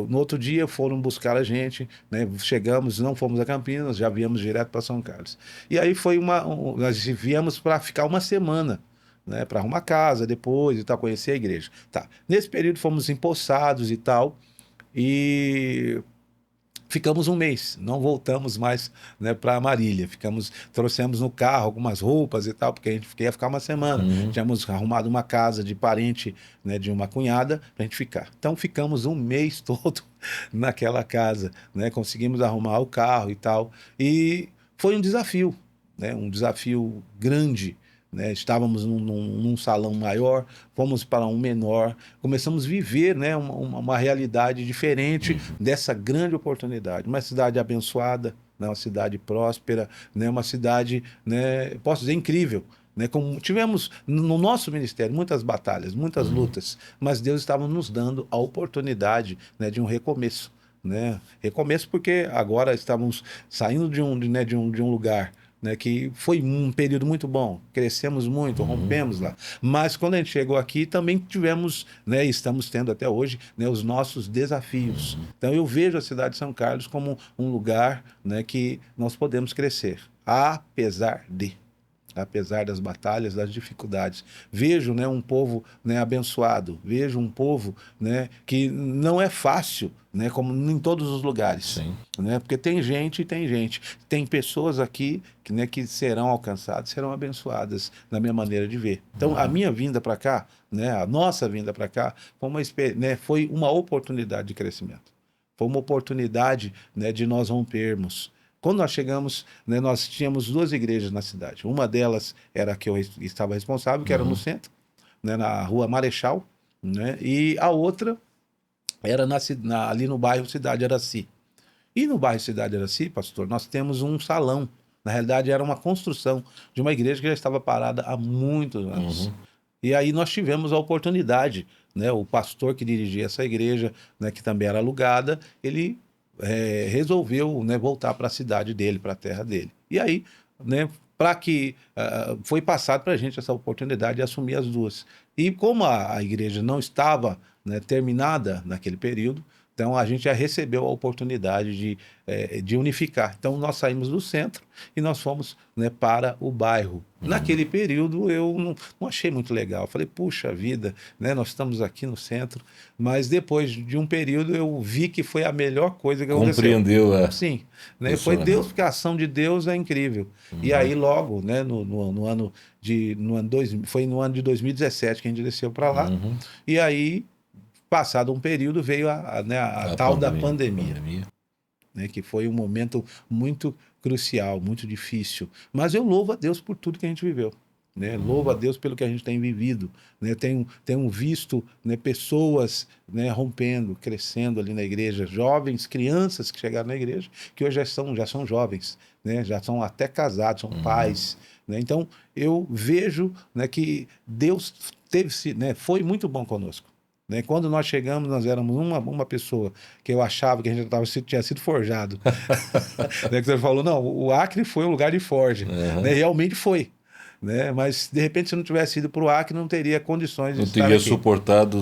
no outro dia, foram buscar a gente, né? Chegamos, não fomos a Campinas, já viemos direto para São Carlos. E aí foi nós viemos para ficar uma semana, né? Para arrumar casa depois e tal, conhecer a igreja. Tá. Nesse período fomos empossados e tal, e ficamos um mês, não voltamos mais, né, para Marília. Trouxemos no carro algumas roupas e tal, porque a gente ia ficar uma semana. Tínhamos arrumado uma casa de parente, né, de uma cunhada, para a gente ficar. Então ficamos um mês todo naquela casa, né? Conseguimos arrumar o carro e tal. E foi um desafio, né? Um desafio grande. Né? Estávamos num salão maior, fomos para um menor, começamos a viver, né, uma realidade diferente dessa grande oportunidade. Uma cidade abençoada, né, uma cidade próspera, né, uma cidade, né, posso dizer, incrível. Né, como tivemos no nosso ministério muitas batalhas, muitas lutas, mas Deus estava nos dando a oportunidade, né, de um recomeço. Né? Recomeço porque agora estávamos saindo de um lugar, né, que foi um período muito bom, crescemos muito, rompemos lá. Mas quando a gente chegou aqui, também tivemos, né, estamos tendo até hoje, né, os nossos desafios. Então eu vejo a cidade de São Carlos como um lugar, né, que nós podemos crescer, apesar das batalhas, das dificuldades. Vejo, né, um povo, né, abençoado, vejo um povo, né, que não é fácil, né, como em todos os lugares. Sim. Né, porque tem gente e tem gente. Tem pessoas aqui que, né, que serão alcançadas, serão abençoadas, na minha maneira de ver. Então, a minha vinda para cá, né, a nossa vinda para cá, foi uma oportunidade de crescimento. Foi uma oportunidade, né, de nós rompermos. Quando nós chegamos, né, nós tínhamos duas igrejas na cidade. Uma delas era a que eu estava responsável, que era no centro, né, na Rua Marechal, né, e a outra era ali no bairro Cidade Araci. E no bairro Cidade Araci, pastor, nós temos um salão. Na realidade, era uma construção de uma igreja que já estava parada há muitos anos. E aí nós tivemos a oportunidade, né, o pastor que dirigia essa igreja, né, que também era alugada, ele resolveu, né, voltar para a cidade dele, para a terra dele. E aí, né, para que foi passado para a gente essa oportunidade de assumir as duas. E como a igreja não estava, né, terminada naquele período, então a gente já recebeu a oportunidade de unificar. Então nós saímos do centro e nós fomos, né, para o bairro. Naquele período eu não achei muito legal. Falei, puxa vida, né, nós estamos aqui no centro. Mas depois de um período eu vi que foi a melhor coisa que aconteceu. Compreendeu a Sim, né? Foi Deus, porque a ação de Deus é incrível. E aí logo, né, no ano foi no ano de 2017 que a gente desceu para lá. E aí, passado um período, veio né, a tal da pandemia, né, que foi um momento muito crucial, muito difícil. Mas eu louvo a Deus por tudo que a gente viveu. Né? Louvo a Deus pelo que a gente tem vivido. Né? Tenho visto, né, pessoas, né, rompendo, crescendo ali na igreja, jovens, crianças que chegaram na igreja, que hoje já são jovens, né? Já são até casados, são pais. Né? Então, eu vejo, né, que Deus né, foi muito bom conosco. Né? Quando nós chegamos, nós éramos uma pessoa que eu achava que a gente tinha sido forjado. Né? Que você falou, não, o Acre foi um lugar de forja. Né? Realmente foi. Né? Mas, de repente, se não tivesse ido para o Acre, não teria condições de estar aqui. Não teria suportado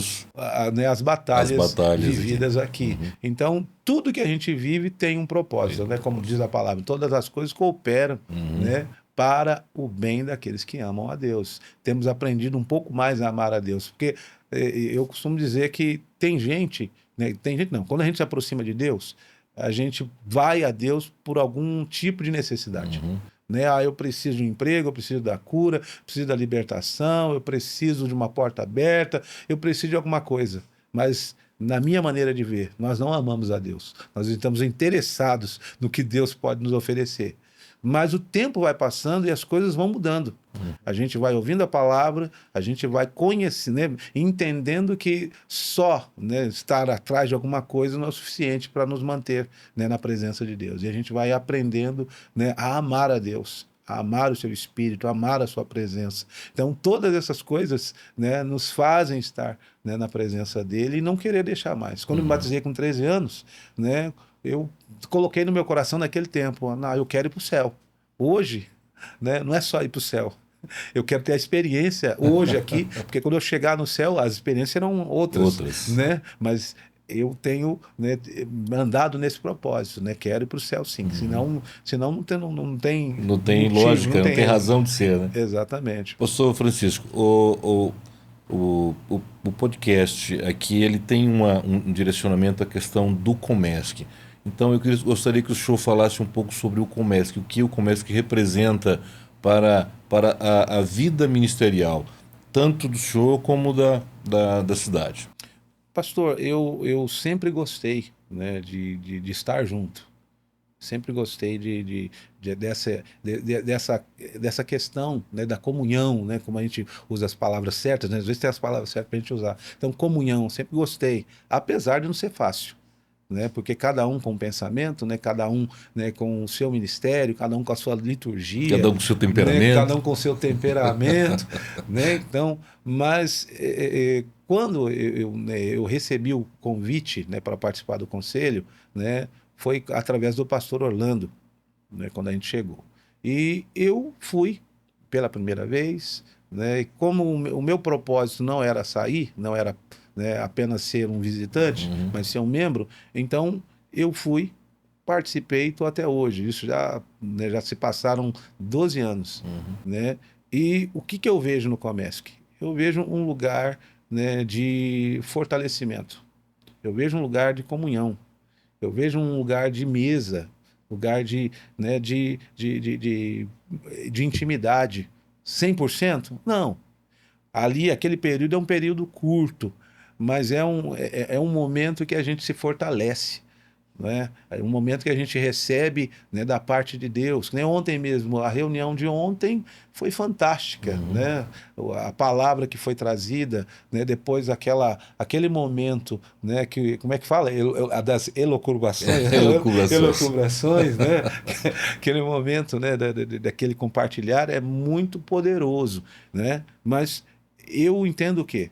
né, as batalhas vividas aqui. Então, tudo que a gente vive tem um propósito. Né? Como diz a palavra, todas as coisas cooperam, né, para o bem daqueles que amam a Deus. Temos aprendido um pouco mais a amar a Deus, porque eu costumo dizer que tem gente, né, não, quando a gente se aproxima de Deus, a gente vai a Deus por algum tipo de necessidade. Né? Eu preciso de um emprego, eu preciso da cura, preciso da libertação, eu preciso de uma porta aberta, eu preciso de alguma coisa. Mas, na minha maneira de ver, nós não amamos a Deus. Nós estamos interessados no que Deus pode nos oferecer. Mas o tempo vai passando e as coisas vão mudando. A gente vai ouvindo a palavra, a gente vai conhecendo, né, entendendo que só, né, estar atrás de alguma coisa não é o suficiente para nos manter, né, na presença de Deus. E a gente vai aprendendo, né, a amar a Deus, a amar o seu Espírito, a amar a sua presença. Então, todas essas coisas, né, nos fazem estar, né, na presença dele e não querer deixar mais. Quando eu me batizei com 13 anos, né, eu coloquei no meu coração naquele tempo, eu quero ir para o céu. Hoje, né, não é só ir para o céu. Eu quero ter a experiência hoje aqui, porque quando eu chegar no céu, as experiências serão outras. Né? Mas eu tenho, né, andado nesse propósito, né? Quero ir para o céu, sim. Senão não tem motivo, lógica, não tem razão de ser, né? Exatamente. Pastor Francisco, o podcast aqui, ele tem um direcionamento à questão do Comesc. Então eu gostaria que o senhor falasse um pouco sobre o Comesc, o que o Comesc representa para a vida ministerial, tanto do senhor como da cidade. Pastor, eu sempre gostei, né, de estar junto. Sempre gostei dessa questão, né, da comunhão, né, como a gente usa as palavras certas, né, às vezes tem as palavras certas para a gente usar. Então, comunhão, sempre gostei, apesar de não ser fácil. Né, porque cada um com o pensamento, né, cada um, né, com o seu ministério, cada um com a sua liturgia, cada um com o seu temperamento, né, cada um com o seu temperamento, né, então, mas quando eu recebi o convite, né, para participar do conselho, né, foi através do pastor Orlando, né, quando a gente chegou, e eu fui pela primeira vez, né, e como o meu propósito não era sair, não era, né, apenas ser um visitante, mas ser um membro, então eu fui, participei e estou até hoje. Isso né, já se passaram 12 anos. Né? E o que eu vejo no Comesc? Eu vejo um lugar, né, de fortalecimento. Eu vejo um lugar de comunhão. Eu vejo um lugar de mesa, lugar né, de intimidade. 100%? Não. Ali, aquele período é um período curto, mas é um momento que a gente se fortalece. Né? É um momento que a gente recebe, né, da parte de Deus. Nem ontem mesmo, a reunião de ontem foi fantástica. Né? A palavra que foi trazida, né, depois aquele momento, né, como é que fala? Das elucubrações. Elucubrações, né? Aquele momento, né, daquele compartilhar é muito poderoso. Né? Mas eu entendo o quê?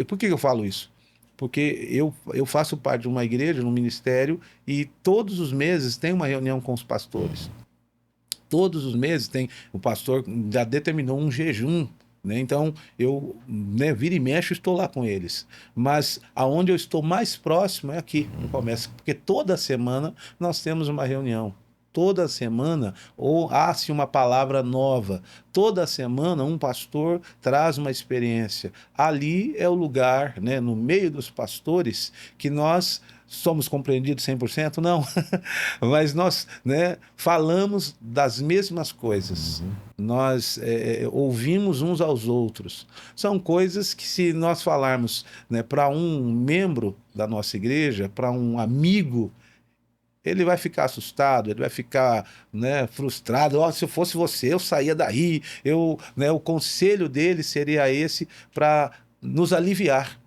Por que eu falo isso? Porque eu faço parte de uma igreja, num ministério, e todos os meses tem uma reunião com os pastores. Todos os meses tem, o pastor já determinou um jejum, né? Então eu, né, vira e mexe, estou lá com eles. Mas aonde eu estou mais próximo é aqui no Comércio, porque toda semana nós temos uma reunião. Toda semana, ou há-se uma palavra nova. Toda semana, um pastor traz uma experiência. Ali é o lugar, né, no meio dos pastores, que nós somos compreendidos 100%? Não. Mas nós, né, falamos das mesmas coisas. Nós ouvimos uns aos outros. São coisas que, se nós falarmos, né, para um membro da nossa igreja, para um amigo, ele vai ficar assustado, ele vai ficar, né, frustrado. Oh, se eu fosse você, eu saía daí. Né, o conselho dele seria esse, para nos aliviar,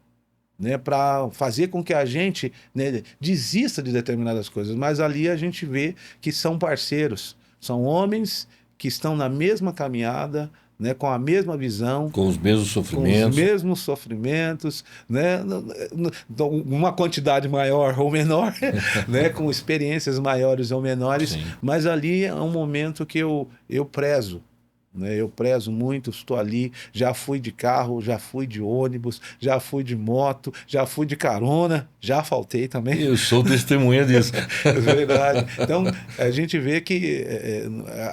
né, para fazer com que a gente, né, desista de determinadas coisas. Mas ali a gente vê que são parceiros, são homens que estão na mesma caminhada, né, com a mesma visão, Com os mesmos com os sofrimentos. mesmos sofrimentos, né, uma quantidade maior ou menor, né, com experiências maiores ou menores, Sim. mas ali é um momento que eu prezo. Né? Eu prezo muito, estou ali, já fui de carro, já fui de ônibus, já fui de moto, já fui de carona, já faltei também. Eu sou testemunha disso. É verdade. Então, a gente vê que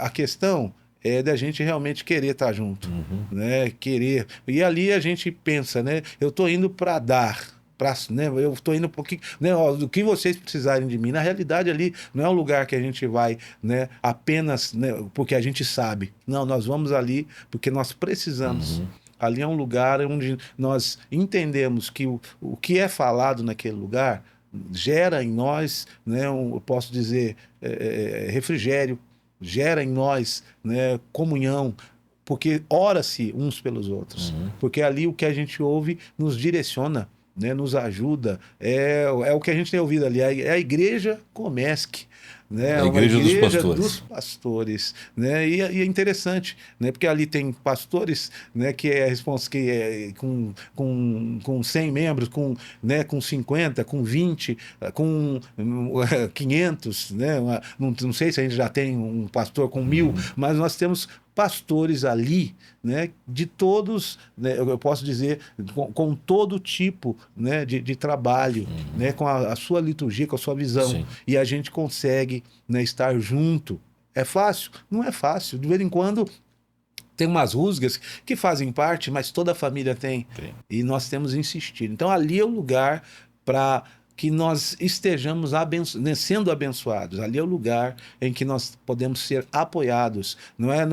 a questão é da gente realmente querer estar junto, né? Querer. E ali a gente pensa, né? Eu estou indo para dar. Né? Eu estou indo porque, né, ó, do que vocês precisarem de mim. Na realidade, ali não é um lugar que a gente vai, né, apenas, né, porque a gente sabe. Não, nós vamos ali porque nós precisamos. Ali é um lugar onde nós entendemos que o que é falado naquele lugar gera em nós, né, eu posso dizer, refrigério, gera em nós, né, comunhão, porque ora-se uns pelos outros. Porque ali o que a gente ouve nos direciona, né, nos ajuda. É o que a gente tem ouvido ali. É a igreja Comesc, né? A igreja dos pastores, né? E é interessante, né? Porque ali tem pastores, né, que com 100 membros, né, com 50, com 20, com 500, né? Não sei se a gente já tem um pastor com 1000, mas nós temos pastores ali, né, de todos, né, eu posso dizer, com todo tipo, né, de trabalho, né, com a sua liturgia, com a sua visão. Sim. E a gente consegue, né, estar junto. É fácil? Não é fácil. De vez em quando tem umas rusgas que fazem parte, mas toda a família tem. E nós temos insistido. Então ali é o lugar para que nós estejamos sendo abençoados. Ali é o lugar em que nós podemos ser apoiados. Não é,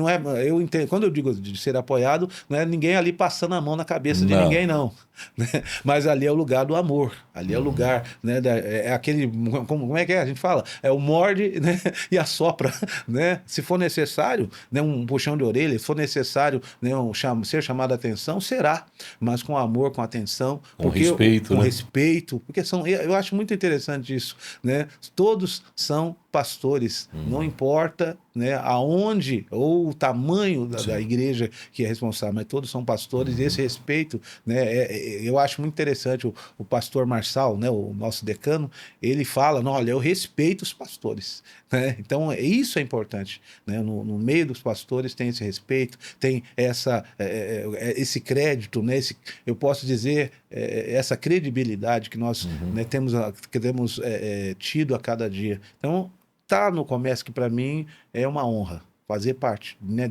eu entendo, quando eu digo de ser apoiado, não é ninguém ali passando a mão na cabeça de ninguém, não. Mas ali é o lugar do amor. Ali é o lugar, né, é aquele, como é que é? A gente fala, é o morde, né, e assopra, né? Se for necessário, né, um puxão de orelha, se for necessário, né, ser chamado a atenção, será. Mas com amor, com atenção, com respeito, com né? respeito, porque eu acho muito interessante isso, né? Todos são pastores, não importa, né, aonde ou o tamanho da igreja que é responsável, mas todos são pastores. E esse respeito, né, eu acho muito interessante. O pastor Marçal, né, o nosso decano, ele fala, não, olha, eu respeito os pastores, né? Então isso é importante, né? No meio dos pastores tem esse respeito, tem esse crédito, né? Eu posso dizer, essa credibilidade que nós, né, temos tido a cada dia. Então estar no Comesc, para mim, é uma honra. Fazer parte, né,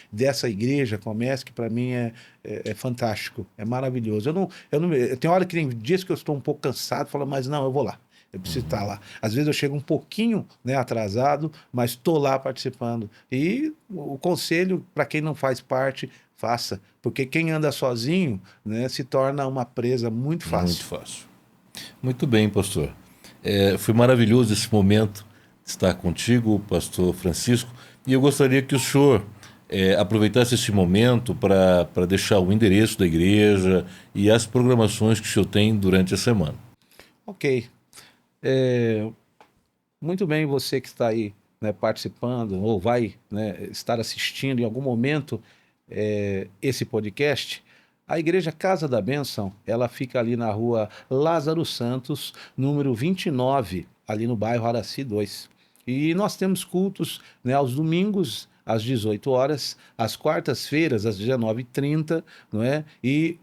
dessa igreja Comesc, para mim, é fantástico, é maravilhoso. Tem hora que tem dias que eu estou um pouco cansado, falo, mas não, eu vou lá. Eu preciso estar lá. Às vezes eu chego um pouquinho, né, atrasado, mas estou lá participando. E o conselho, para quem não faz parte, faça. Porque quem anda sozinho, né, se torna uma presa muito fácil. Muito fácil. Muito bem, pastor. Foi maravilhoso esse momento estar contigo, pastor Francisco, e eu gostaria que o senhor aproveitasse esse momento para deixar o endereço da igreja e as programações que o senhor tem durante a semana. Ok. Muito bem, você que está aí, né, participando ou vai, né, estar assistindo em algum momento esse podcast. A igreja Casa da Bênção, ela fica ali na rua Lázaro Santos, número 29, ali no bairro Araci 2. E nós temos cultos, né, aos domingos, às 18 horas, às quartas-feiras, às 19h30, não é? E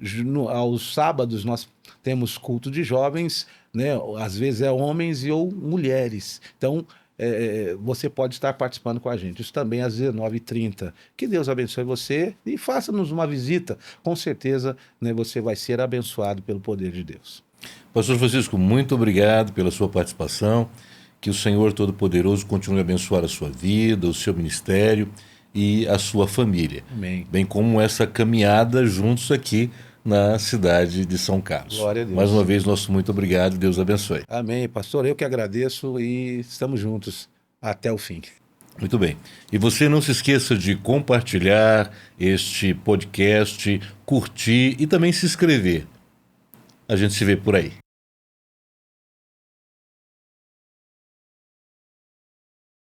aos sábados nós temos culto de jovens, né? Às vezes é homens e ou mulheres. Então, você pode estar participando com a gente. Isso também às 19h30. Que Deus abençoe você e faça-nos uma visita. Com certeza, né, você vai ser abençoado pelo poder de Deus. Pastor Francisco, muito obrigado pela sua participação. Que o Senhor Todo-Poderoso continue a abençoar a sua vida, o seu ministério e a sua família. Amém. Bem como essa caminhada juntos aqui na cidade de São Carlos. Glória a Deus. Mais uma vez, nosso muito obrigado. Deus abençoe. Amém, pastor. Eu que agradeço e estamos juntos até o fim. Muito bem. E você não se esqueça de compartilhar este podcast, curtir e também se inscrever. A gente se vê por aí.